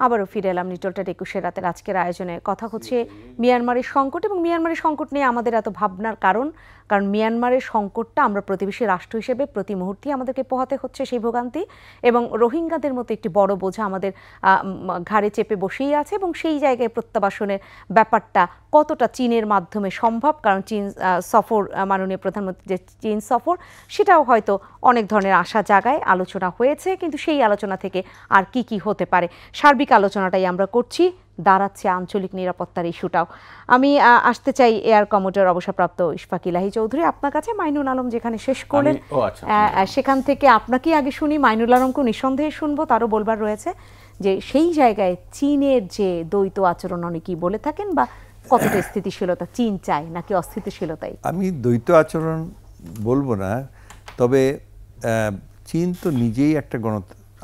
আবারও ফিরে এলাম নিটল টাটা 21 রাতের আজকের আয়োজনে। কথা হচ্ছে মিয়ানমারের সংকট, এবং মিয়ানমারের সংকট নিয়ে আমাদের এত ভাবনার কারণ মিয়ানমারের সংকটটা আমরা প্রতিবেশী রাষ্ট্র হিসেবে প্রতি মুহূর্তেই আমাদেরকে পোহাতে হচ্ছে সেই ভোগান্তি, এবং রোহিঙ্গাদের মতো একটি বড় বোঝা আমাদের ঘাড়ে চেপে বসেই আছে, এবং সেই জায়গায় প্রত্যাবাসনের ব্যাপারটা কতটা চীনের মাধ্যমে সম্ভব, কারণ চীন সফর, মাননীয় প্রধানমন্ত্রীর যে চীন সফর, সেটাও হয়তো অনেক ধরনের আশা জাগায়, আলোচনা হয়েছে, কিন্তু সেই আলোচনা থেকে আর কি হতে পারে, সার্বিক আলোচনাটাই আমরা করছি। দাঁড়াচ্ছে আঞ্চলিক নিরাপত্তার ইস্যুটাও। আমি আসতে চাই এয়ার কমোডর অবসরপ্রাপ্ত ইশফাক ইলাহি চৌধুরী আপনার কাছে। মাইনুল আলম যেখানে শেষ করলেন, সেখান থেকে আপনাকেই আগে শুনি। মাইনুল আলমকে নিঃসন্দেহে শুনবো, তারও বলবার রয়েছে যে সেই জায়গায় চীনের যে দ্বৈত আচরণ অনেকেই বলে থাকেন, বা কতটা স্থিতিশীলতা চীন চায় নাকি অস্থিতিশীলতাই? আমি দ্বৈত আচরণ বলবো না, তবে চীন তো নিজেই একটা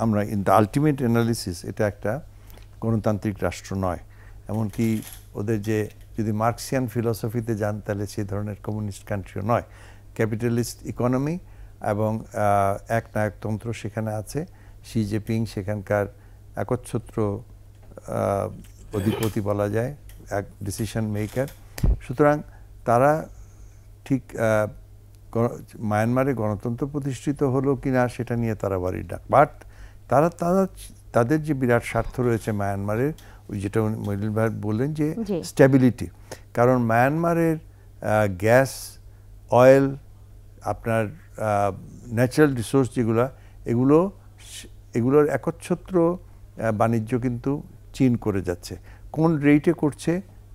আমরা ইন দ্য আলটিমেট অ্যানালিসিস এটা একটা গণতান্ত্রিক রাষ্ট্র নয়। এমনকি ওদের যে যদি মার্কসিয়ান ফিলসফিতে যান তাহলে সেই ধরনের কমিউনিস্ট কান্ট্রিও নয়। ক্যাপিটালিস্ট ইকোনমি এবং একনায়কতন্ত্র সেখানে আছে। শি জিনপিং সেখানকার একচ্ছত্র অধিপতি বলা যায়, এক ডিসিশন মেকার। সুতরাং তারা ঠিক মায়ানমারে গণতন্ত্র প্রতিষ্ঠিত হলো কিনা সেটা নিয়ে তারা ওয়ারিড না, বাট তাদের যে বিরাট স্বার্থ রয়েছে মায়ানমারের, ওই যেটা মইনুল ভাই বললেন যে স্ট্যাবিলিটি। কারণ মায়ানমারের গ্যাস, অয়েল, আপনার ন্যাচারাল রিসোর্স যেগুলো, এগুলোর একচ্ছত্র বাণিজ্য কিন্তু চীন করে যাচ্ছে। কোন রেটে করছে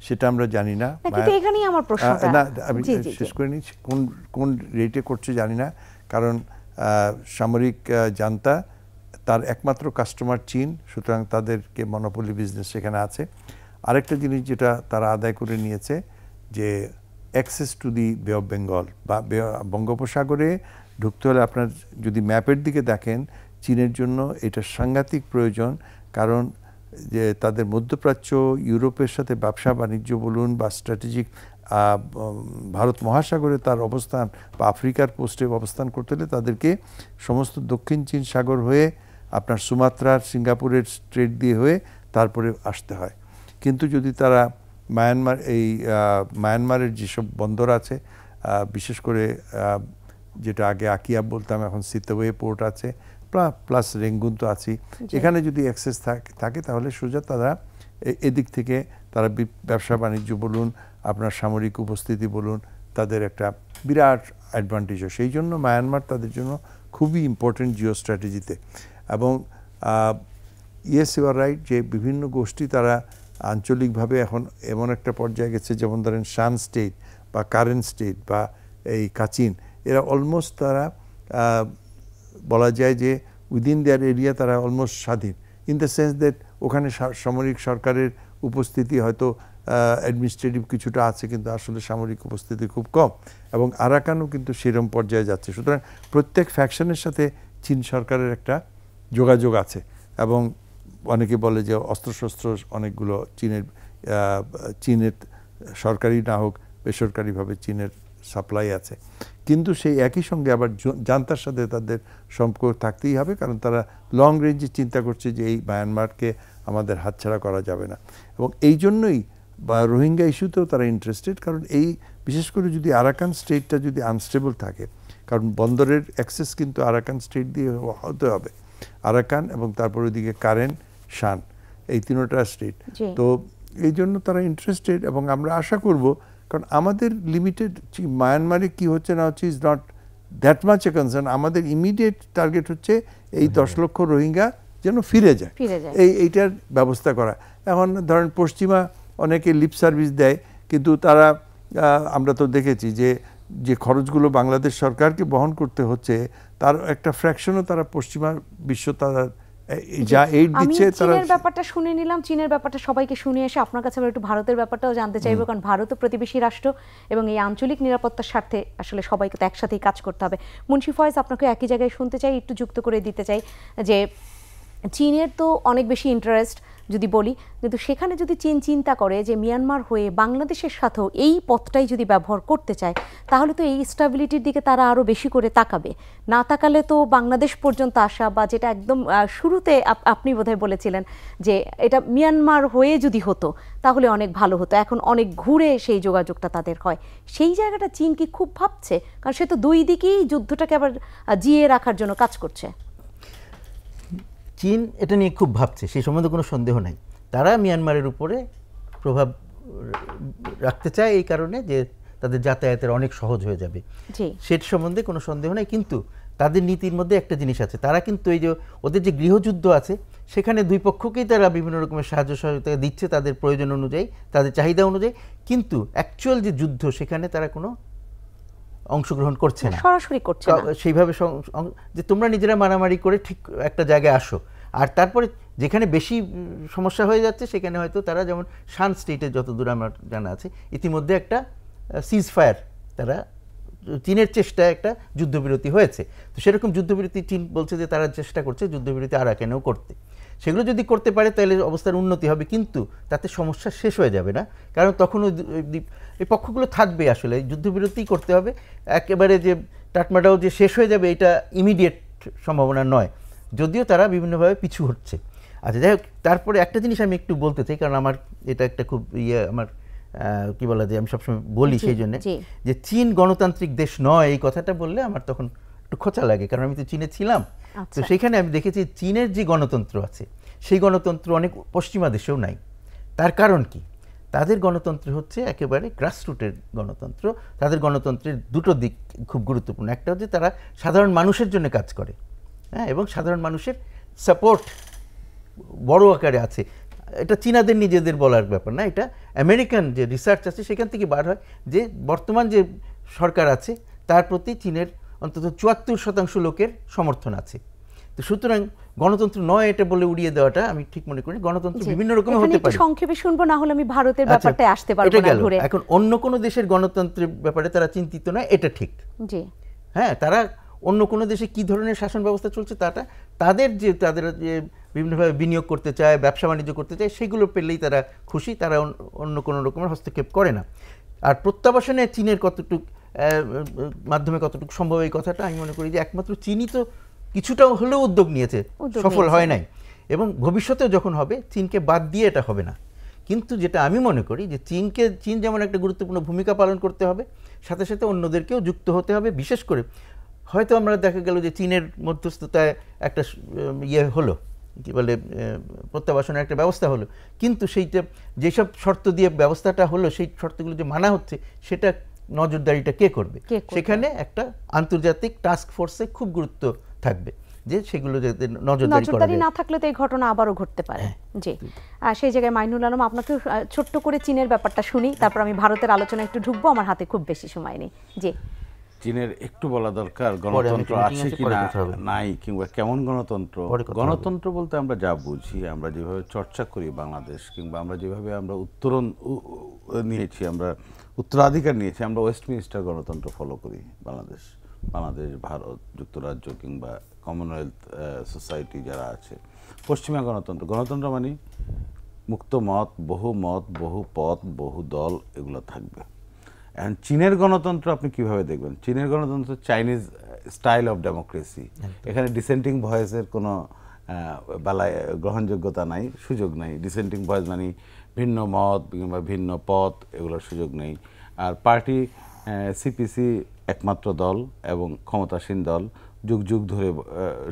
সেটা আমরা জানি না। না, আমি শেষ করে নিচ্ছি। কোন রেটে করছে জানি না, কারণ সামরিক জান্তা তার একমাত্র কাস্টমার চীন, সুতরাং তাদেরকে মনোপলি বিজনেস সেখানে আছে। আরেকটা জিনিস যেটা তারা আদায় করে নিয়েছে, যে অ্যাক্সেস টু দি বে অফ বেঙ্গল বা বঙ্গোপসাগরে ঢুকতে হলে আপনার যদি ম্যাপের দিকে দেখেন, চীনের জন্য এটা সাংঘাতিক প্রয়োজন। কারণ যে তাদের মধ্যপ্রাচ্য, ইউরোপের সাথে ব্যবসা বাণিজ্য বলুন, বা স্ট্র্যাটেজিক ভারত মহাসাগরে তার অবস্থান, বা আফ্রিকার পোস্টে অবস্থান করতে হলে তাদেরকে সমস্ত দক্ষিণ চীন সাগর হয়ে আপনার সুমাত্রার, সিঙ্গাপুরের স্ট্রেট দিয়ে হয়ে তারপরে আসতে হয়। কিন্তু যদি তারা মায়ানমারের যেসব বন্দর আছে, বিশেষ করে যেটা আগে আকিয়া বলতাম, এখন সিতাওয়ে পোর্ট আছে, প্লাস রেঙ্গুন তো আছেই, এখানে যদি অ্যাক্সেস থাকে তাহলে সোজা তারা এদিক থেকে তারা ব্যবসা বাণিজ্য বলুন, আপনার সামরিক উপস্থিতি বলুন, তাদের একটা বিরাট অ্যাডভান্টেজ হয়। সেই জন্য মায়ানমার তাদের জন্য খুবই ইম্পর্টেন্ট জিও স্ট্র্যাটেজিতে। এবং ইয়েস ইউ আর রাইট যে বিভিন্ন গোষ্ঠী তারা আঞ্চলিকভাবে এখন এমন একটা পর্যায়ে গেছে, যেমন ধরেন শান স্টেট বা কারেন স্টেট বা এই কাচিন, এরা অলমোস্ট তারা বলা যায় যে উইদিন দেয়ার এরিয়া তারা অলমোস্ট স্বাধীন, ইন দ্য সেন্স দ্যাট ওখানে সামরিক সরকারের উপস্থিতি হয়তো অ্যাডমিনিস্ট্রেটিভ কিছুটা আছে, কিন্তু আসলে সামরিক উপস্থিতি খুব কম, এবং আরাকানও কিন্তু সেরম পর্যায়ে যাচ্ছে। সুতরাং প্রত্যেক ফ্যাকশনের সাথে চীন সরকারের একটা যোগাযোগ আছে, এবং অনেকে বলে যে অস্ত্রশস্ত্র অনেকগুলো চীনের সরকারি না হোক বেসরকারিভাবে চীনের সাপ্লাই আছে। কিন্তু সেই একই সঙ্গে আবার জান্তার সাথে তাদের সম্পর্ক থাকতেই হবে, কারণ তারা লং রেঞ্জে চিন্তা করছে যে এই মায়ানমারকে আমাদের হাতছাড়া করা যাবে না। এবং এই জন্যই বা রোহিঙ্গা ইস্যুতেও তারা ইন্টারেস্টেড, কারণ এই বিশেষ করে যদি আরাকান স্টেটটা যদি আনস্টেবল থাকে, কারণ বন্দরের অ্যাক্সেস কিন্তু আরাকান স্টেট দিয়ে হতে হবে, আরাকান এবং তারপর ওইদিকে কারেন, শান, এই তিনটা স্টেট। তো এই জন্য তারা ইন্টারেস্টেড, এবং আমরা আশা করব, কারণ আমাদের লিমিটেড মায়ানমারে কি হচ্ছে না হচ্ছে is not that much A concern. আমাদের ইমিডিয়েট টার্গেট হচ্ছে এই 10 লক্ষ রোহিঙ্গা যেন ফিরে যায়, এইটার ব্যবস্থা করা। এখন ধরেন পশ্চিমা অনেকে লিপ সার্ভিস দেয়, কিন্তু তারা আমরা তো দেখেছি যে খরচগুলো বাংলাদেশ সরকারকে বহন করতে হচ্ছে, তার একটা ফ্র্যাকশনও তারা পশ্চিমা বিশ্ব তারা যা এইড দিচ্ছে। চীনের ব্যাপারটা শুনে নিলাম, চীনের ব্যাপারটা সবাইকে শুনে এসে আপনার কাছে আবার একটু ভারতের ব্যাপারটাও জানতে চাইবো, কারণ ভারতও প্রতিবেশী রাষ্ট্র এবং এই আঞ্চলিক নিরাপত্তার স্বার্থে আসলে সবাইকে তো একসাথেই কাজ করতে হবে। মুন্সি ফয়েজ, আপনাকে একই জায়গায় শুনতে চাই, একটু যুক্ত করে দিতে চাই যে চীনের তো অনেক বেশি ইন্টারেস্ট যদি বলি, কিন্তু সেখানে যদি চীন চিন্তা করে যে মিয়ানমার হয়ে বাংলাদেশের সাথেও এই পথটাই যদি ব্যবহার করতে চায়, তাহলে তো এই স্টেবিলিটির দিকে তারা আরও বেশি করে তাকাবে। না তাকালে তো বাংলাদেশ পর্যন্ত আসা, বা যেটা একদম শুরুতে আপনি বোধহয় বলেছিলেন যে এটা মিয়ানমার হয়ে যদি হতো তাহলে অনেক ভালো হতো, এখন অনেক ঘুরে সেই যোগাযোগটা তাদের হয়। সেই জায়গাটা চীন কি খুব ভাবছে? কারণ সে তো দুই দিকেই যুদ্ধটাকে আবার জিয়ে রাখার জন্য কাজ করছে। চীন এটা নিয়ে খুব ভাবছে, সেই সম্বন্ধে কোনো সন্দেহ নাই। তারা মিয়ানমারের উপরে প্রভাব রাখতে চায় এই কারণে যে তাদের যাতায়াতের অনেক সহজ হয়ে যাবে, সেটা সম্বন্ধে কোনো সন্দেহ নাই। কিন্তু তাদের নীতির মধ্যে একটা জিনিস আছে, তারা কিন্তু এই যে ওদের যে গৃহযুদ্ধ আছে সেখানে দুই পক্ষকেই তারা বিভিন্ন রকমের সাহায্য সহযোগিতা দিচ্ছে তাদের প্রয়োজন অনুযায়ী, তাদের চাহিদা অনুযায়ী, কিন্তু অ্যাকচুয়াল যে যুদ্ধ সেখানে তারা কোনো অংশগ্রহণ করছে না, সরাসরি করছে না সেইভাবে, যে তোমরা নিজেরা মারামারি করে ঠিক একটা জায়গায় আসো। আর তারপরে যেখানে বেশি সমস্যা হয়ে যাচ্ছে সেখানে হয়তো তারা, যেমন শান স্টেটে যতদূর আমার জানা আছে, ইতিমধ্যে একটা সিজ ফায়ার, তারা চীনের চেষ্টায় একটা যুদ্ধবিরতি হয়েছে। তো সেরকম যুদ্ধবিরতি চীন বলছে যে তারা চেষ্টা করছে যুদ্ধবিরতি আরাকানেও করতে। সেগুলো যদি করতে পারে তাহলে অবস্থার উন্নতি হবে, কিন্তু তাতে সমস্যা শেষ হয়ে যাবে না, কারণ তখন এই পক্ষগুলো থাকবে। আসলে যুদ্ধবিরতি করতে হবে, একেবারে যে টাটমাটাও যে শেষ হয়ে যাবে এটা ইমিডিয়েট সম্ভাবনা নয়, যদিও তারা বিভিন্নভাবে পিছু হচ্ছে। আচ্ছা, যাই হোক, তারপরে একটা জিনিস আমি একটু বলতে চাই, কারণ আমার এটা একটা খুব আমার কি বলা যায়, আমি সবসময় বলি সেই জন্য, যে চীন গণতান্ত্রিক দেশ নয় এই কথাটা বললে আমার তখন একটু খোঁচা লাগে, কারণ আমি তো চীনে ছিলাম। তো সেখানে আমি দেখেছি চীনের যে গণতন্ত্র আছে সেই গণতন্ত্র অনেক পশ্চিমা দেশেও নাই। তার কারণ কি? তাদের গণতন্ত্র হচ্ছে একেবারে গ্রাসরুটের গণতন্ত্র। তাদের গণতন্ত্রের দুটো দিক খুব গুরুত্বপূর্ণ। একটা হচ্ছে তারা সাধারণ মানুষের জন্য কাজ করে, হ্যাঁ, এবং সাধারণ মানুষের সাপোর্ট বড় আকারে আছে। এটা চীনাদের নিজেদের বলার ব্যাপার না, এটা আমেরিকান যে রিসার্চ আছে সেখান থেকে বার হয় যে বর্তমান যে সরকার আছে তার প্রতি চীনের অন্তত 74% লোকের সমর্থন আছে। তো সুতরাং গণতন্ত্র নয় এটা বলে উড়িয়ে দেওয়াটা আমি ঠিক মনে করি। গণতন্ত্র বিভিন্ন রকমের হতে পারে। সংক্ষেপে শুনবো, না হলে আমি ভারতের ব্যাপারটায় আসতে পারবো না ঘুরে। এখন অন্য কোন দেশের গণতন্ত্রের ব্যাপারে তারা চিন্তিত নয়, এটা ঠিক। জি, হ্যাঁ, তারা অন্য কোনো দেশে কি ধরনের শাসন ব্যবস্থা চলছে তাদের যে বিভিন্নভাবে বিনিয়োগ করতে চায়, ব্যবসা বাণিজ্য করতে চায়, সেগুলো পেলেই তারা খুশি। তারা অন্য কোনো রকমের হস্তক্ষেপ করে না। আর প্রত্যাবাসনে চীনের কতটুকু মাধ্যমে কতটুকু সম্ভব এই কথাটা আমি মনে করি যে একমাত্র চীনই তো কিছুটাও হলেও উদ্যোগ নিয়েছে, সফল হয় নাই, এবং ভবিষ্যতেও যখন হবে চীনকে বাদ দিয়ে এটা হবে না। কিন্তু যেটা আমি মনে করি যে চীন যেমন একটা গুরুত্বপূর্ণ ভূমিকা পালন করতে হবে, সাথে সাথে অন্যদেরকেও যুক্ত হতে হবে। বিশেষ করে হয়তো আমরা দেখা গেল যে চীনের মধ্যস্থতায় একটা হলো, কী বলে, প্রত্যাবাসনের একটা ব্যবস্থা হলো, কিন্তু সেইটা যেসব শর্ত দিয়ে ব্যবস্থাটা হলো সেই শর্তগুলো যে মানা হচ্ছে সেটা নজরদারিটা কে করবে, সেখানে একটা আন্তর্জাতিক টাস্ক ফোর্সে খুব গুরুত্ব থাকবে যে সেগুলো যাতে নজরদারি না থাকলে তো এই ঘটনা আবারও ঘটতে পারে। জি, সেই জায়গায় মাইনুল আলম, আপনাকে ছোট্ট করে চীনের ব্যাপারটা শুনি, তারপর আমি ভারতের আলোচনা একটু ঢুকবো, আমার হাতে খুব বেশি সময় নেই। জি, চীনের একটু বলা দরকার গণতন্ত্র আছে কি না নাই, কিংবা কেমন গণতন্ত্র। গণতন্ত্র বলতে আমরা যা বুঝি, আমরা যেভাবে চর্চা করি বাংলাদেশ, কিংবা আমরা যেভাবে আমরা উত্তরণ নিয়েছি, আমরা উত্তরাধিকার নিয়েছি, আমরা ওয়েস্টমিনিস্টার গণতন্ত্র ফলো করি। বাংলাদেশ, ভারত, যুক্তরাজ্য কিংবা কমনওয়েলথ সোসাইটি যারা আছে, পশ্চিমা গণতন্ত্র মানে মুক্ত মত, বহু পথ, বহু দল, এগুলো থাকবে। এখন চীনের গণতন্ত্র আপনি কিভাবে দেখবেন? চীনের গণতন্ত্র চাইনিজ স্টাইল অফ ডেমোক্রেসি। এখানে ডিসেন্টিং ভয়েসের কোনো গ্রহণযোগ্যতা নাই, সুযোগ নাই। ডিসেন্টিং ভয়েস মানে ভিন্ন মত কিংবা ভিন্ন পথ, এগুলোর সুযোগ নেই। আর পার্টি সিপিসি একমাত্র দল এবং ক্ষমতাসীন দল, যুগ যুগ ধরে,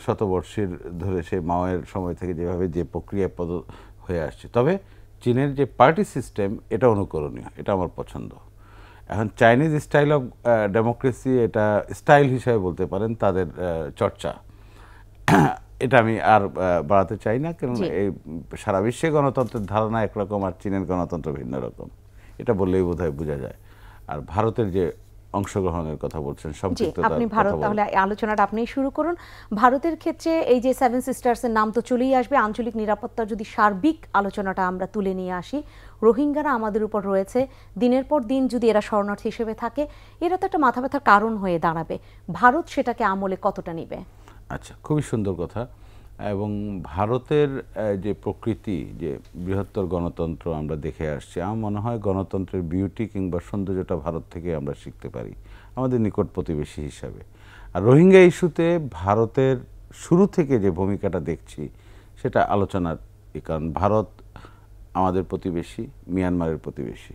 শতবর্ষের ধরে, সে মাওয়ের সময় থেকে যেভাবে যে প্রক্রিয়া হয়ে আসছে। তবে চীনের যে পার্টি সিস্টেম, এটা অনুকরণীয়, এটা আমার পছন্দ। এখন চাইনিজ স্টাইল অফ ডেমোক্রেসি, এটা স্টাইল হিসাবে বলতে পারেন তাদের চর্চা, এটা আমি আর বাড়াতে চাই না, কারণ এই সারা বিশ্বে গণতন্ত্রের ধারণা একরকম আর চীনের গণতন্ত্র ভিন্ন রকম, এটা বললেই বোধহয় বোঝা যায়। আর ভারতের যে অংশগ্রহণের কথা বলছেন, আপনি ভারত, তাহলে আলোচনাটা আপনিই শুরু করুন। ভারতের ক্ষেত্রে এই যে সেভেন সিস্টার্সের নাম তো চলেই আসবে। আঞ্চলিক নিরাপত্তার যদি সার্বিক আলোচনাটা আমরা তুলে নিয়ে আসি, রোহিঙ্গারা আমাদের উপর রয়েছে, দিনের পর দিন যদি এরা শরণার্থী হিসেবে থাকে, এরা তো একটা মাথা ব্যথার কারণ হয়ে দাঁড়াবে। ভারত সেটাকে আমলে কতটা নিবে? আচ্ছা, খুবই সুন্দর কথা। এবং ভারতের যে প্রকৃতি, যে বৃহত্তর গণতন্ত্র আমরা দেখে আসছি, আমার মনে হয় গণতন্ত্রের বিউটি কিংবা সৌন্দর্যটা ভারত থেকে আমরা শিখতে পারি, আমাদের নিকট প্রতিবেশী হিসাবে। আর রোহিঙ্গা ইস্যুতে ভারতের শুরু থেকে যে ভূমিকাটা দেখছি, সেটা আলোচনার, কারণ ভারত আমাদের প্রতিবেশী, মিয়ানমারের প্রতিবেশী।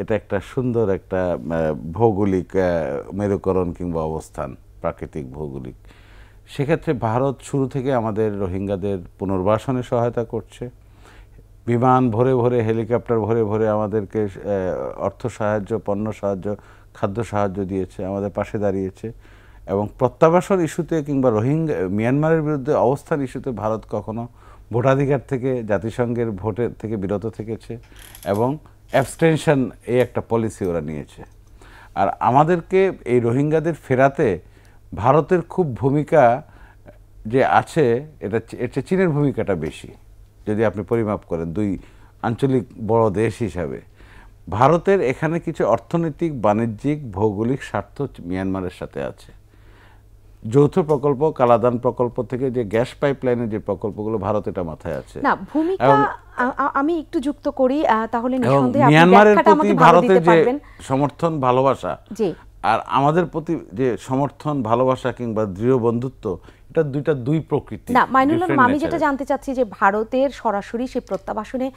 এটা একটা সুন্দর একটা ভৌগোলিক মেরুকরণ কিংবা অবস্থান, প্রাকৃতিক ভৌগোলিক। সেক্ষেত্রে ভারত শুরু থেকে আমাদের রোহিঙ্গাদের পুনর্বাসনে সহায়তা করছে, বিমান ভরে ভরে, হেলিকপ্টার ভরে ভরে আমাদেরকে অর্থ সাহায্য, পণ্য সাহায্য, খাদ্য সাহায্য দিয়েছে, আমাদের পাশে দাঁড়িয়েছে। এবং প্রত্যাবাসন ইস্যুতে কিংবা মিয়ানমারের বিরুদ্ধে অবস্থান ইস্যুতে ভারত কখনো ভোটাধিকার থেকে, জাতিসংঘের ভোটের থেকে বিরত থেকেছে, এবং অ্যাবস্টেনশন, এই একটা পলিসি ওরা নিয়েছে। আর আমাদেরকে এই রোহিঙ্গাদের ফেরাতে ভারতের খুব ভূমিকা যে আছে, এটা চীনের ভূমিকাটা বেশি, যদি আপনি পরিমাপ করেন দুই আঞ্চলিক বড় দেশ হিসাবে। ভারতের এখানে কিছু অর্থনৈতিক, বাণিজ্যিক, ভৌগোলিক স্বার্থ মিয়ানমারের সাথে আছে। যৌথ প্রকল্প, কালাদান প্রকল্প থেকে যে গ্যাস পাইপলাইনের যে প্রকল্পগুলো, ভারত এটা মাথায় আছে। না, ভূমিকা আমি একটু যুক্ত করি, তাহলে নিঃসন্দেহে আপনি মিয়ানমারের ব্যাখ্যাটা প্রতি আমাকে ভালো ভারতের দিতে যে পারবেন। সমর্থন, ভালোবাসা, আর আমাদের প্রতি যে সমর্থন, ভালোবাসা কিংবা দৃঢ় বন্ধুত্ব, এটা দুই প্রকৃতি। না, মাইনুল আলম, আমি যেটা জানতে চাচ্ছি যে ভারতের সরাসরি সে প্রত্যাবাসনে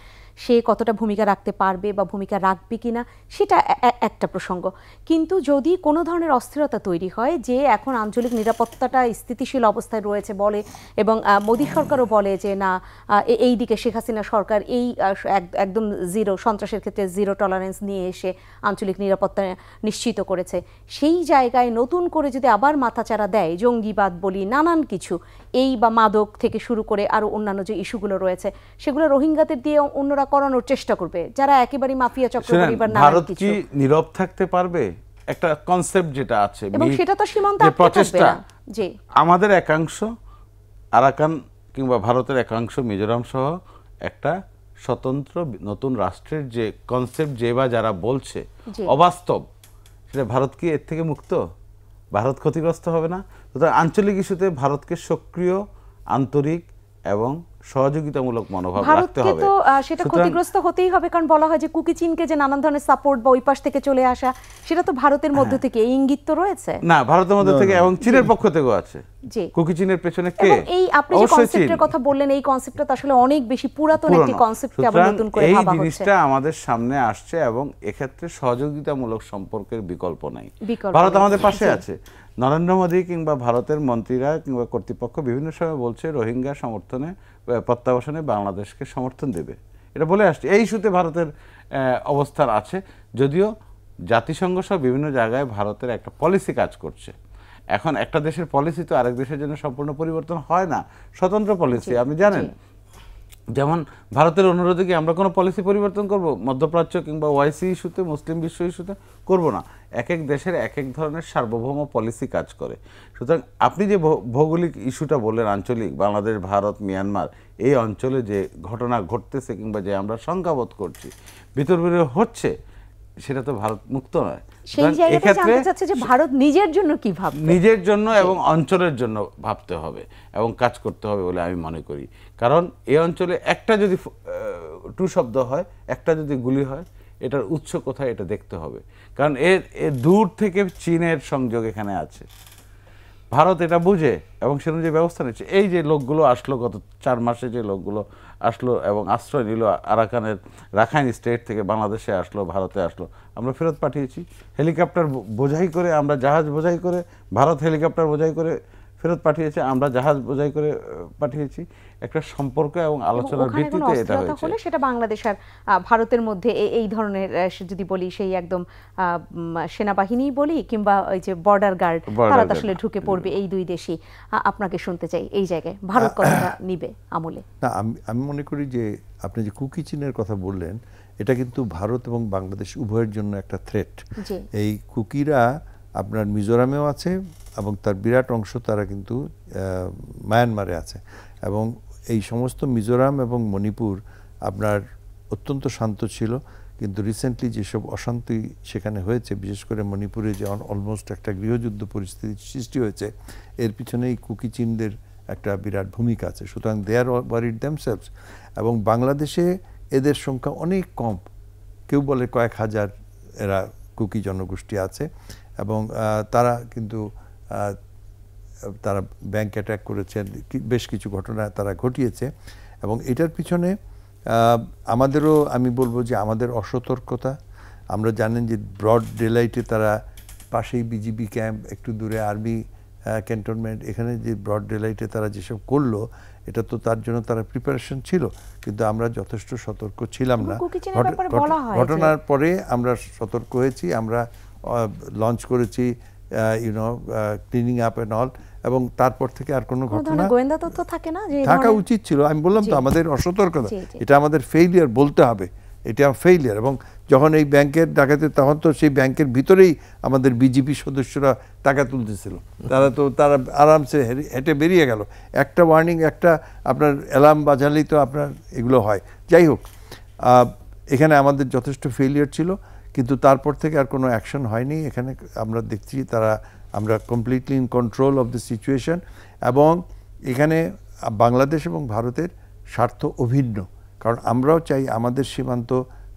সে কতটা ভূমিকা রাখতে পারবে বা ভূমিকা রাখবে কিনা, সেটা একটা প্রসঙ্গ। কিন্তু যদি কোনো ধরনের অস্থিরতা তৈরি হয়, যে এখন আঞ্চলিক নিরাপত্তাটা স্থিতিশীল অবস্থায় রয়েছে বলে, এবং মোদী সরকারও বলে যে না, এই দিকে শেখ হাসিনা সরকার এই একদম জিরো সন্ত্রাসের ক্ষেত্রে জিরো টলারেন্স নিয়ে এসে আঞ্চলিক নিরাপত্তা নিশ্চিত করেছে, সেই জায়গায় নতুন করে যদি আবার মাথাচাড়া দেয়, জঙ্গিবাদ বলি, নানান কিছু, এই বা মাদক থেকে শুরু করে আরো অন্যান্য যে ইস্যুগুলো রয়েছে, সেগুলো রোহিঙ্গাদের দিয়ে অন্যরা করানোর চেষ্টা করবে, যারা একেবারে মাফিয়া চক্র পরিবার। ভারত কি নীরব থাকতে পারবে? একটা কনসেপ্ট যেটা আছে, এবং সেটা তো সীমান্ত প্রচেষ্টা, জি, আমাদের একাংশ আরাকান কিংবা ভারতের একাংশ মিজোরাম সহ একটা স্বতন্ত্র নতুন রাষ্ট্রের যে কনসেপ্ট, যে বা যারা বলছে অবাস্তব, সেটা ভারত কি এর থেকে মুক্ত? ভারত ক্ষতিগ্রস্ত হবে না? সুতরাং আঞ্চলিক ইস্যুতে ভারতকে সক্রিয়, আন্তরিক এবং সহযোগিতামূলক মনোভাব রাখতে হবে। তো সেটা ক্ষতিগ্রস্ত হতেই হবে, কারণ বলা হয় যে কুকি চীনকে যে নানান ধরনের সাপোর্ট বা ওই পাশ থেকে চলে আসা, সেটা তো ভারতের মধ্য থেকে, এই ইঙ্গিত তো রয়েছে। না, ভারতের মধ্য থেকে এবং চীনের পক্ষ থেকেও আছে। জি, কুকি চীনের পেছনে কে? এই আপনি যে কনসেপ্টের কথা বললেন, এই কনসেপ্টটা তো আসলে অনেক বেশি পুরাতন একটি কনসেপ্টকে আবার নতুন করে ভাবা হচ্ছে। এই জিনিসটা আমাদের সামনে আসছে, এবং এক্ষেত্রে সহযোগিতামূলক সম্পর্কের বিকল্প নাই। ভারত আমাদের পাশে আছে। নরেন্দ্র মোদী কিংবা ভারতের মন্ত্রীরা কিংবা কর্তৃপক্ষ বিভিন্ন সময় বলছে রোহিঙ্গা সমর্থনে, প্রত্যাবাসনে বাংলাদেশকে সমর্থন দেবে, এটা বলে আসছে। এই ইস্যুতে ভারতের অবস্থান আছে, যদিও জাতিসংঘ সহ বিভিন্ন জায়গায় ভারতের একটা পলিসি কাজ করছে। এখন একটা দেশের পলিসি তো আরেক দেশের জন্য সম্পূর্ণ পরিবর্তন হয় না, স্বতন্ত্র পলিসি, আপনি জানেন। যেমন ভারতের অনুরোধে কি আমরা কোনো পলিসি পরিবর্তন করব? মধ্যপ্রাচ্য কিংবা ওআইসি ইস্যুতে, মুসলিম বিশ্ব ইস্যুতে করব না। এক এক দেশের এক এক ধরনের সার্বভৌম পলিসি কাজ করে। সুতরাং আপনি যে ভৌগোলিক ইস্যুটা বললেন, আঞ্চলিক, বাংলাদেশ, ভারত, মিয়ানমার, এই অঞ্চলে যে ঘটনা ঘটতেছে কিংবা যে আমরা শঙ্কাবোধ করছি ভিতর ভিতরে হচ্ছে, সেটা তো ভারত মুক্ত নয়। সেই জায়গাটা জানতে চাচ্ছি যে ভারত নিজের জন্য কি ভাববে, নিজের জন্য এবং অঞ্চলের জন্য ভাবতে হবে এবং কাজ করতে হবে বলে আমি মনে করি। কারণ এই অঞ্চলে একটা যদি টু শব্দ হয়, একটা যদি গুলি হয়, এটার উৎস কোথায় এটা দেখতে হবে। কারণ এর দূর থেকে চীনের সংযোগ এখানে আছে। ভারত এটা বুঝে এবং সে অনুযায়ী ব্যবস্থা নিচ্ছে। এই যে লোকগুলো আসলো, গত 4 মাসে যে লোকগুলো আসলো এবং আশ্রয় নিল আরাকানের রাখাইন স্টেট থেকে বাংলাদেশে আসলো, ভারতে আসলো, আমরা ফেরত পাঠিয়েছি। হেলিকপ্টার বোঝাই করে, আমরা জাহাজ বোঝাই করে, ভারত হেলিকপ্টার বোঝাই করে ফেরত পাঠিয়েছে, আমরা জাহাজ বোঝাই করে পাঠিয়েছি। একটা সম্পর্ক এবং আলোচনার ভিত্তিতে এটা হয়েছে। সেটা বাংলাদেশ আর ভারতের মধ্যে এই ধরনের যদি বলি, সেই একদম সেনাবাহিনী বলি কিংবা ওই যে বর্ডার গার্ড, তারা আসলে ঢুকে পড়বে এই দুই দেশই। আপনাকে শুনতে চাই এই জায়গায় ভারত কতটা নিবে আমলে। না, আমি মনে করি যে আপনি যে কুকি চীনের কথা বললেন, এটা কিন্তু ভারত এবং বাংলাদেশ উভয়ের জন্য একটা থ্রেট। এই কুকিরা আপনার মিজোরামেও আছে এবং তার বিরাট অংশ তারা কিন্তু মায়ানমারে আছে। এবং এই সমস্ত মিজোরাম এবং মণিপুর আপনার অত্যন্ত শান্ত ছিল, কিন্তু রিসেন্টলি যেসব অশান্তি সেখানে হয়েছে, বিশেষ করে মণিপুরে যে অলমোস্ট একটা গৃহযুদ্ধ পরিস্থিতি সৃষ্টি হয়েছে, এর পিছনে এই কুকি চীনদের একটা বিরাট ভূমিকা আছে। সুতরাং দে আর ওয়ারিড দেমসেলভস। এবং বাংলাদেশে এদের সংখ্যা অনেক কম, কেউ বলে কয়েক হাজার এরা কুকি জনগোষ্ঠী আছে। এবং তারা কিন্তু তারা ব্যাংক অ্যাটাক করেছেন, বেশ কিছু ঘটনা তারা ঘটিয়েছে। এবং এটার পিছনে আমাদেরও, আমি বলবো যে আমাদের অসতর্কতা। আমরা জানেন যে ব্রড ডেলাইটে তারা পাশেই বিজিবি ক্যাম্প, একটু দূরে আর্মি ক্যান্টনমেন্ট, এখানে যে ব্রড ডেলাইটে তারা যেসব করলো, এটা তো তার জন্য তারা প্রিপারেশন ছিল, কিন্তু আমরা যথেষ্ট সতর্ক ছিলাম না। ঘটনার পরে আমরা সতর্ক হয়েছি, আমরা লঞ্চ করেছি ক্লিনিং আপ এন্ড অল, এবং তারপর থেকে আর কোনো ঘটনা গোয়েন্দা তথ্য থাকে না যে থাকা উচিত ছিল। আমি বললাম তো আমাদের অসতর্কতা, এটা আমাদের ফেইলিয়ার বলতে হবে, এটা ফেইলিয়ার। এবং যখন এই ব্যাংকের ডাকাতি, তখন তো সেই ব্যাংকের ভিতরেই আমাদের বিজেপি সদস্যরা টাকা তুলতেছিল, তারা আরামসে হেঁটে বেরিয়ে গেল। একটা ওয়ার্নিং, একটা আপনার অ্যালার্ম বাজালেই তো আপনার এগুলো হয়। যাই হোক, এখানে আমাদের যথেষ্ট ফেইলিয়ার ছিল, কিন্তু তারপর থেকে আর কোনো অ্যাকশন হয়নি। এখানে আমরা দেখছি আমরা completely in control of the situation. এবং এখানে বাংলাদেশ এবং ভারতের স্বার্থ অভিন্ন, কারণ আমরাও চাই আমাদের সীমান্ত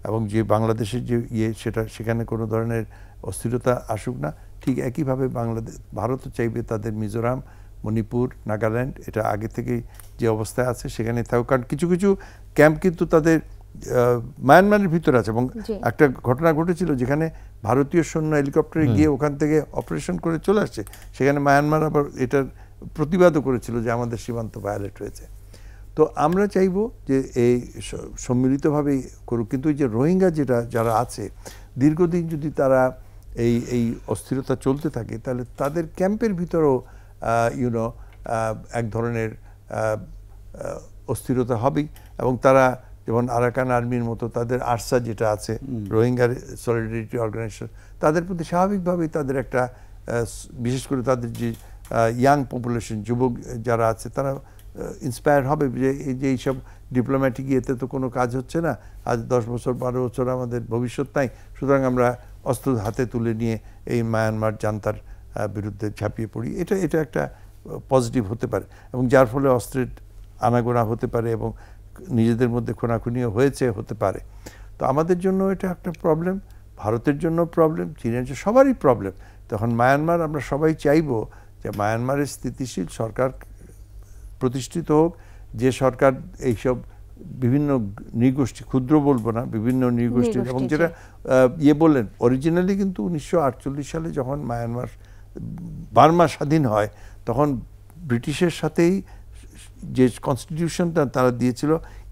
এবং যে বাংলাদেশের যে সেখানে কোনো ধরনের অস্থিরতা আসুক না। ঠিক একইভাবে ভারতও চাইবে তাদের মিজোরাম, মণিপুর, নাগাল্যান্ড, এটা আগে থেকেই যে অবস্থায় আছে সেখানে থাকুক। কারণ কিছু কিছু ক্যাম্প কিন্তু তাদের মায়ানমারের ভিতরে আছে। এবং একটা ঘটনা ঘটেছিল যেখানে ভারতীয় সৈন্য হেলিকপ্টারে গিয়ে ওখান থেকে অপারেশন করে চলে আসছে, সেখানে মায়ানমার আবার এটার প্রতিবাদও করেছিল যে আমাদের সীমান্ত ভায়োলেট হয়েছে। তো আমরা চাইব যে এই সম্মিলিতভাবেই করুক। কিন্তু এই যে রোহিঙ্গা যারা আছে, দীর্ঘদিন যদি তারা এই অস্থিরতা চলতে থাকে, তাহলে তাদের ক্যাম্পের ভিতরেও এক ধরনের অস্থিরতা হবেই। এবং তারা যেমন আরাকান আর্মির মতো তাদের আরসা যেটা আছে, রোহিঙ্গা সলিডারিটি অর্গানাইজেশন, তাদের প্রতি স্বাভাবিকভাবেই তাদের একটা, বিশেষ করে তাদের যে ইয়াং পপুলেশন, যুবক যারা আছে, তারা ইন্সপায়ার হবে যে এইসব ডিপ্লোম্যাটিক ইয়েতে তো কোনো কাজ হচ্ছে না, আজ 10 বছর 12 বছর আমাদের ভবিষ্যৎ নাই, সুতরাং আমরা অস্ত্র হাতে তুলে নিয়ে এই মায়ানমার জান্তার বিরুদ্ধে ঝাঁপিয়ে পড়ি। এটা একটা পজিটিভ হতে পারে, এবং যার ফলে অস্ত্রের আনাগোনা হতে পারে এবং নিজেদের মধ্যে খুনাখুনিও হতে পারে। তো আমাদের জন্য এটা একটা প্রবলেম, ভারতের জন্য প্রবলেম, চীনের জন্য, সবারই প্রবলেম। তখন মায়ানমার, আমরা সবাই চাইব যে মায়ানমারের স্থিতিশীল সরকার প্রতিষ্ঠিত হোক, যে সরকার এইসব বিভিন্ন নৃগোষ্ঠী, ক্ষুদ্র বলবো না, বিভিন্ন নৃগোষ্ঠী, এবং যেটা বললেন, অরিজিনালি কিন্তু 1948 সালে যখন বার্মা স্বাধীন হয়, তখন ব্রিটিশের সাথেই যে কনস্টিটিউশনটা তারা দিয়েছিল,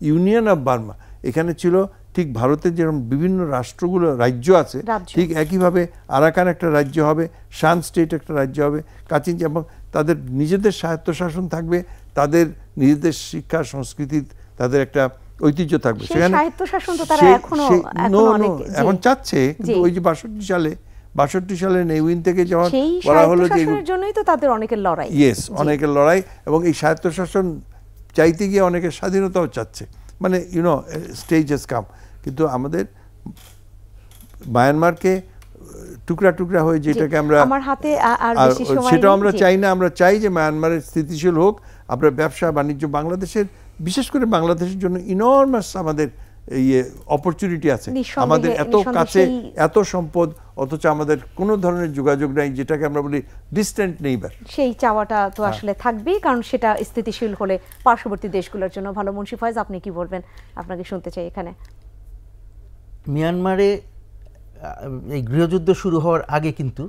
ইউনিয়ন অফ বার্মা, এখানে ছিল ঠিক ভারতের যেরকম বিভিন্ন রাষ্ট্রগুলো রাজ্য আছে, ঠিক একইভাবে আরাকান একটা রাজ্য হবে, শান স্টেট একটা রাজ্য হবে, কাচিন, এবং তাদের নিজেদের স্বায়ত্তশাসন থাকবে, তাদের নিজেদের শিক্ষা সংস্কৃতি, তাদের একটা ঐতিহ্য থাকবে। সেখানে এখন চাচ্ছে, কিন্তু ওই যে 62 সালে নেউইন থেকে যখন বলা হলো যে জন্যই তো তাদের অনেকের লড়াই, অনেকের লড়াই, এবং এই স্বায়ত্তশাসন চাইতে গিয়ে অনেকের স্বাধীনতাও চাচ্ছে, মানে স্টেজ হ্যাজ কাম। কিন্তু আমাদের মায়ানমারকে টুকরা টুকরা হয়ে যেটাকে আমরা, সেটাও আমরা চাই না। আমরা চাই যে মায়ানমারের স্থিতিশীল হোক। আমরা ব্যবসা বাণিজ্য, বাংলাদেশের, বিশেষ করে বাংলাদেশের জন্য ইনর্মাস আমাদের অপরচুনিটি আছে। আমাদের এত কাছে এত সম্পদ, অথচ আমাদের কোনো ধরনের যোগাযোগ নাই, যেটাকে আমরা বলি ডিস্ট্যান্ট নেইবার। সেই চাওয়াটা তো আসলে থাকবেই, কারণ সেটা স্থিতিশীল হলে পার্শ্ববর্তী দেশগুলোর জন্য ভালো। মুন্সি ফয়েজ, আপনি কি বলবেন? আপনাকে শুনতে চাই এখানে। মিয়ানমারে এই গৃহযুদ্ধ শুরু হওয়ার আগে কিন্তু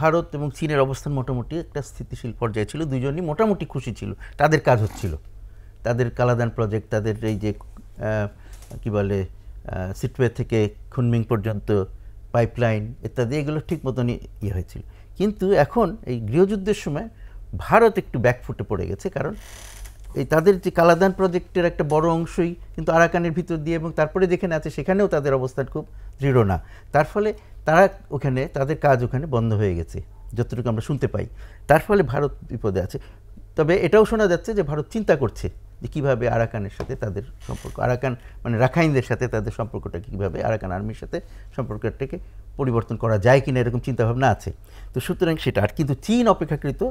ভারত এবং চীনের অবস্থান মোটামুটি একটা স্থিতিশীল পর্যায়ে ছিল। দুজনই মোটামুটি খুশি ছিল, তাদের কাজ হচ্ছিল, তাদের কালাদান প্রজেক্ট, তাদের এই যে কি বলে সিটওয়ে থেকে খুনমিং পর্যন্ত পাইপলাইন ইত্যাদি, এগুলো ঠিক মতনই হয়েছিল। কিন্তু এখন এই গৃহযুদ্ধের সময় ভারত একটু ব্যাকফুটে পড়ে গেছে, কারণ এই তাদের যে কালাদান প্রজেক্টের একটা বড় অংশই কিন্তু আরাকানের ভিতর দিয়ে, এবং তারপরে যেখানে আছে সেখানেও তাদের অবস্থান খুব দৃঢ় না। তার ফলে তারা ওখানে, তাদের কাজ ওখানে বন্ধ হয়ে গেছে যতটুকু আমরা শুনতে পাই। তার ফলে ভারত বিপদে আছে। তবে এটাও শোনা যাচ্ছে যে ভারত চিন্তা করছে যে কীভাবে আরাকানের সাথে তাদের সম্পর্ক, আরাকান মানে রাখাইনদের সাথে তাদের সম্পর্কটা কীভাবে, আরাকান আর্মির সাথে সম্পর্কটাকে পরিবর্তন করা যায় কিনা, এরকম চিন্তাভাবনা আছে। তো সুতরাং সেটা, আর কিন্তু চীন অপেক্ষাকৃত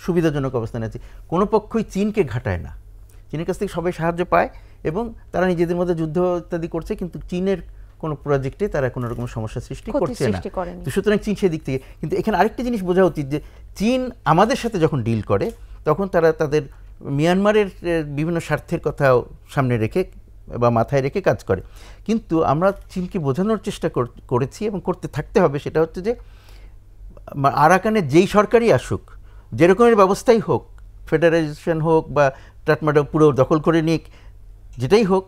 সুবিধাজনক অবস্থানে আছে। কোনো পক্ষই চীনকে ঘাটায় না, চীনের কাছ থেকে সবাই সাহায্য পায় এবং তারা নিজেদের মধ্যে যুদ্ধ ইত্যাদি করছে, কিন্তু চীনের কোনো প্রজেক্টে তারা কোনো রকম সমস্যা সৃষ্টি করছে না। তো সুতরাং চীন সেদিক থেকে, কিন্তু এখানে আরেকটা জিনিস বোঝা উচিত যে চীন আমাদের সাথে যখন ডিল করে তখন তারা তাদের মিয়ানমারের বিভিন্ন স্বার্থের কথাও সামনে রেখে বা মাথায় রেখে কাজ করে। কিন্তু আমরা চীনকে বোঝানোর চেষ্টা করেছি এবং করতে থাকতে হবে, সেটা হচ্ছে যে আরাকানে যেই সরকারই আসুক, যেরকমের ব্যবস্থাই হোক, ফেডারেশন হোক বা টাটমাডা পুরো দখল করে নিক, যেটাই হোক,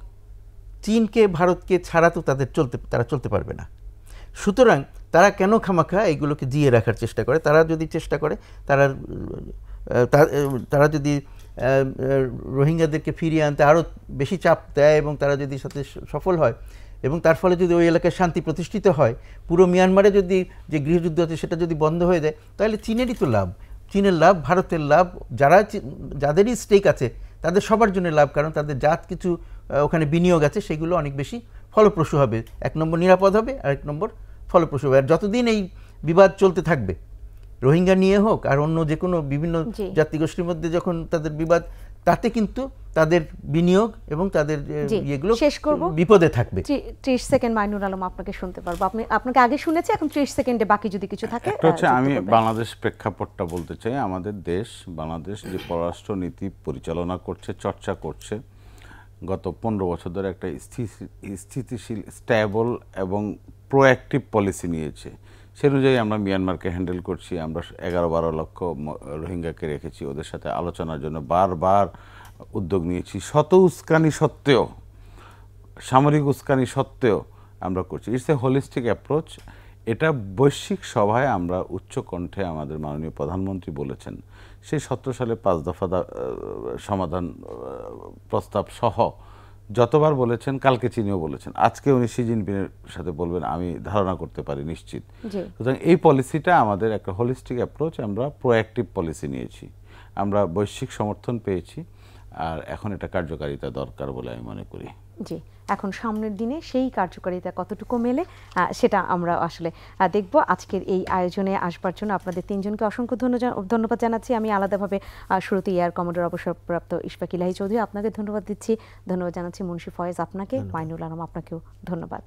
চীনকে ভারতকে ছাড়া তো তারা চলতে পারবে না। সুতরাং তারা কেন খামাখা এইগুলোকে জিয়ে রাখার চেষ্টা করে? তারা যদি চেষ্টা করে, তারা যদি রোহিঙ্গাদেরকে ফিরিয়ে আনতে আরও বেশি চাপ দেয় এবং তারা যদি সাথে সফল হয় এবং তার ফলে যদি ওই এলাকায় শান্তি প্রতিষ্ঠিত হয়, পুরো মিয়ানমারে যদি যে গৃহযুদ্ধ আছে সেটা যদি বন্ধ হয়ে যায়, তাহলে চীনেরই তো লাভ, চীনের লাভ, ভারতের লাভ, যাদেরই স্টেক আছে তাদের সবার জন্য লাভ, কারণ তাদের যা কিছু ওখানে বিনিয়োগ আছে সেগুলো অনেক বেশি ফলপ্রসূ হবে। 1 নম্বর নিরাপদ হবে, আর 1 নম্বর ফলপ্রসূ হবে। আর যতদিন এই বিবাদ চলতে থাকবে, রোহিঙ্গা নিয়ে হোক আর অন্য যে কোনো বিভিন্ন জাতিগোষ্ঠীর মধ্যে যখন তাদের বিবাদ, তাতে কিন্তু তাদের বিনিয়োগ এবং তাদের ইয়েগুলো বিপদে থাকবে। 30 সেকেন্ড মাইনুল আলম, আপনাকে শুনতে পারবো। আপনাকে আগে শুনেছি, এখন 30 সেকেন্ডে বাকি যদি কিছু থাকে। আমি বাংলাদেশ প্রেক্ষাপটটা বলতে চাই। আমাদের দেশ বাংলাদেশ যে পররাষ্ট্র নীতি পরিচালনা করছে, চর্চা করছে, গত 15 বছর ধরে একটা স্থিতিশীল, স্ট্যাবল এবং প্রোঅ্যাক্টিভ পলিসি নিয়েছে। সে অনুযায়ী আমরা মিয়ানমারকে হ্যান্ডেল করছি। আমরা 11-12 লক্ষ রোহিঙ্গাকে রেখেছি, ওদের সাথে আলোচনার জন্য বারবার উদ্যোগ নিয়েছি। শত উস্কানি সত্ত্বেও, সামরিক উস্কানি সত্ত্বেও আমরা করছি। It's a holistic approach. এটা বৈশ্বিক সভায় আমরা উচ্চ কণ্ঠে আমাদের মাননীয় প্রধানমন্ত্রী বলেছেন। সেই 17 সালে 5 দফা সমাধান প্রস্তাব সহ যতবার বলেছেন, কালকে চীনেও বলেছেন, আজকে উনি শি জিনপিংয়ের সাথে বলবেন, আমি ধারণা করতে পারি নিশ্চিত। সুতরাং এই পলিসিটা আমাদের একটা হোলিস্টিক অ্যাপ্রোচ, আমরা প্রোঅ্যাক্টিভ পলিসি নিয়েছি, আমরা বৈশ্বিক সমর্থন পেয়েছি, আর এখন এটা কার্যকারিতা দরকার বলে আমি মনে করি। জি, এখন সামনের দিনে সেই কার্যকারিতা কতটুকু মেলে সেটা আমরা আসলে দেখব। আজকের এই আয়োজনে আসবার জন্য আপনাদের 3 জনকে অসংখ্য ধন্যবাদ জানাচ্ছি। আমি আলাদাভাবে শুরুতে এয়ার কমোডোর অবসরপ্রাপ্ত ইশফাক ইলাহি চৌধুরী, আপনাকে ধন্যবাদ দিচ্ছি। ধন্যবাদ জানাচ্ছি মুন্সি ফয়েজ আপনাকে, মাইনুল আলম আপনাকেও ধন্যবাদ।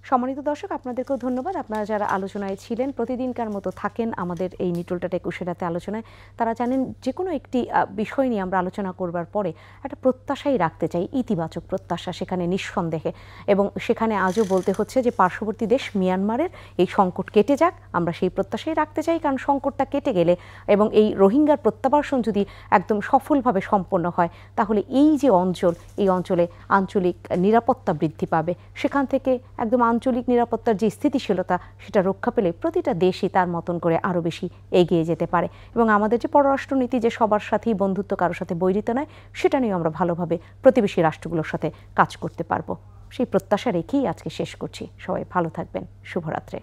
সম্মানিত দর্শক, আপনাদেরকেও ধন্যবাদ। আপনারা যারা আলোচনায় ছিলেন, প্রতিদিনকার মতো থাকেন আমাদের এই নিটোল টাটা 21 রাতে আলোচনায়, তারা জানেন যে কোনো একটি বিষয় নিয়ে আমরা আলোচনা করবার পরে একটা প্রত্যাশাই রাখতে চাই, ইতিবাচক প্রত্যাশা সেখানে নিঃসন্দেহে। এবং সেখানে আজও বলতে হচ্ছে যে পার্শ্ববর্তী দেশ মিয়ানমারের এই সংকট কেটে যাক, আমরা সেই প্রত্যাশাই রাখতে চাই। কারণ সংকটটা কেটে গেলে এবং এই রোহিঙ্গার প্রত্যাবাসন যদি একদম সফলভাবে সম্পন্ন হয়, তাহলে এই যে অঞ্চল, এই অঞ্চলে আঞ্চলিক নিরাপত্তা বৃদ্ধি পাবে। সেখান থেকে একদম আঞ্চলিক নিরাপত্তার যে স্থিতিশীলতা, সেটা রক্ষা পেলে প্রতিটা দেশই তার মতন করে আরও বেশি এগিয়ে যেতে পারে। এবং আমাদের যে পররাষ্ট্রনীতি, যে সবার সাথেই বন্ধুত্ব, কারোর সাথে বৈরিত নয়, সেটা নিয়েও আমরা ভালোভাবে প্রতিবেশী রাষ্ট্রগুলোর সাথে কাজ করতে পারবো। সেই প্রত্যাশা রেখেই আজকে শেষ করছি। সবাই ভালো থাকবেন। শুভরাত্রি।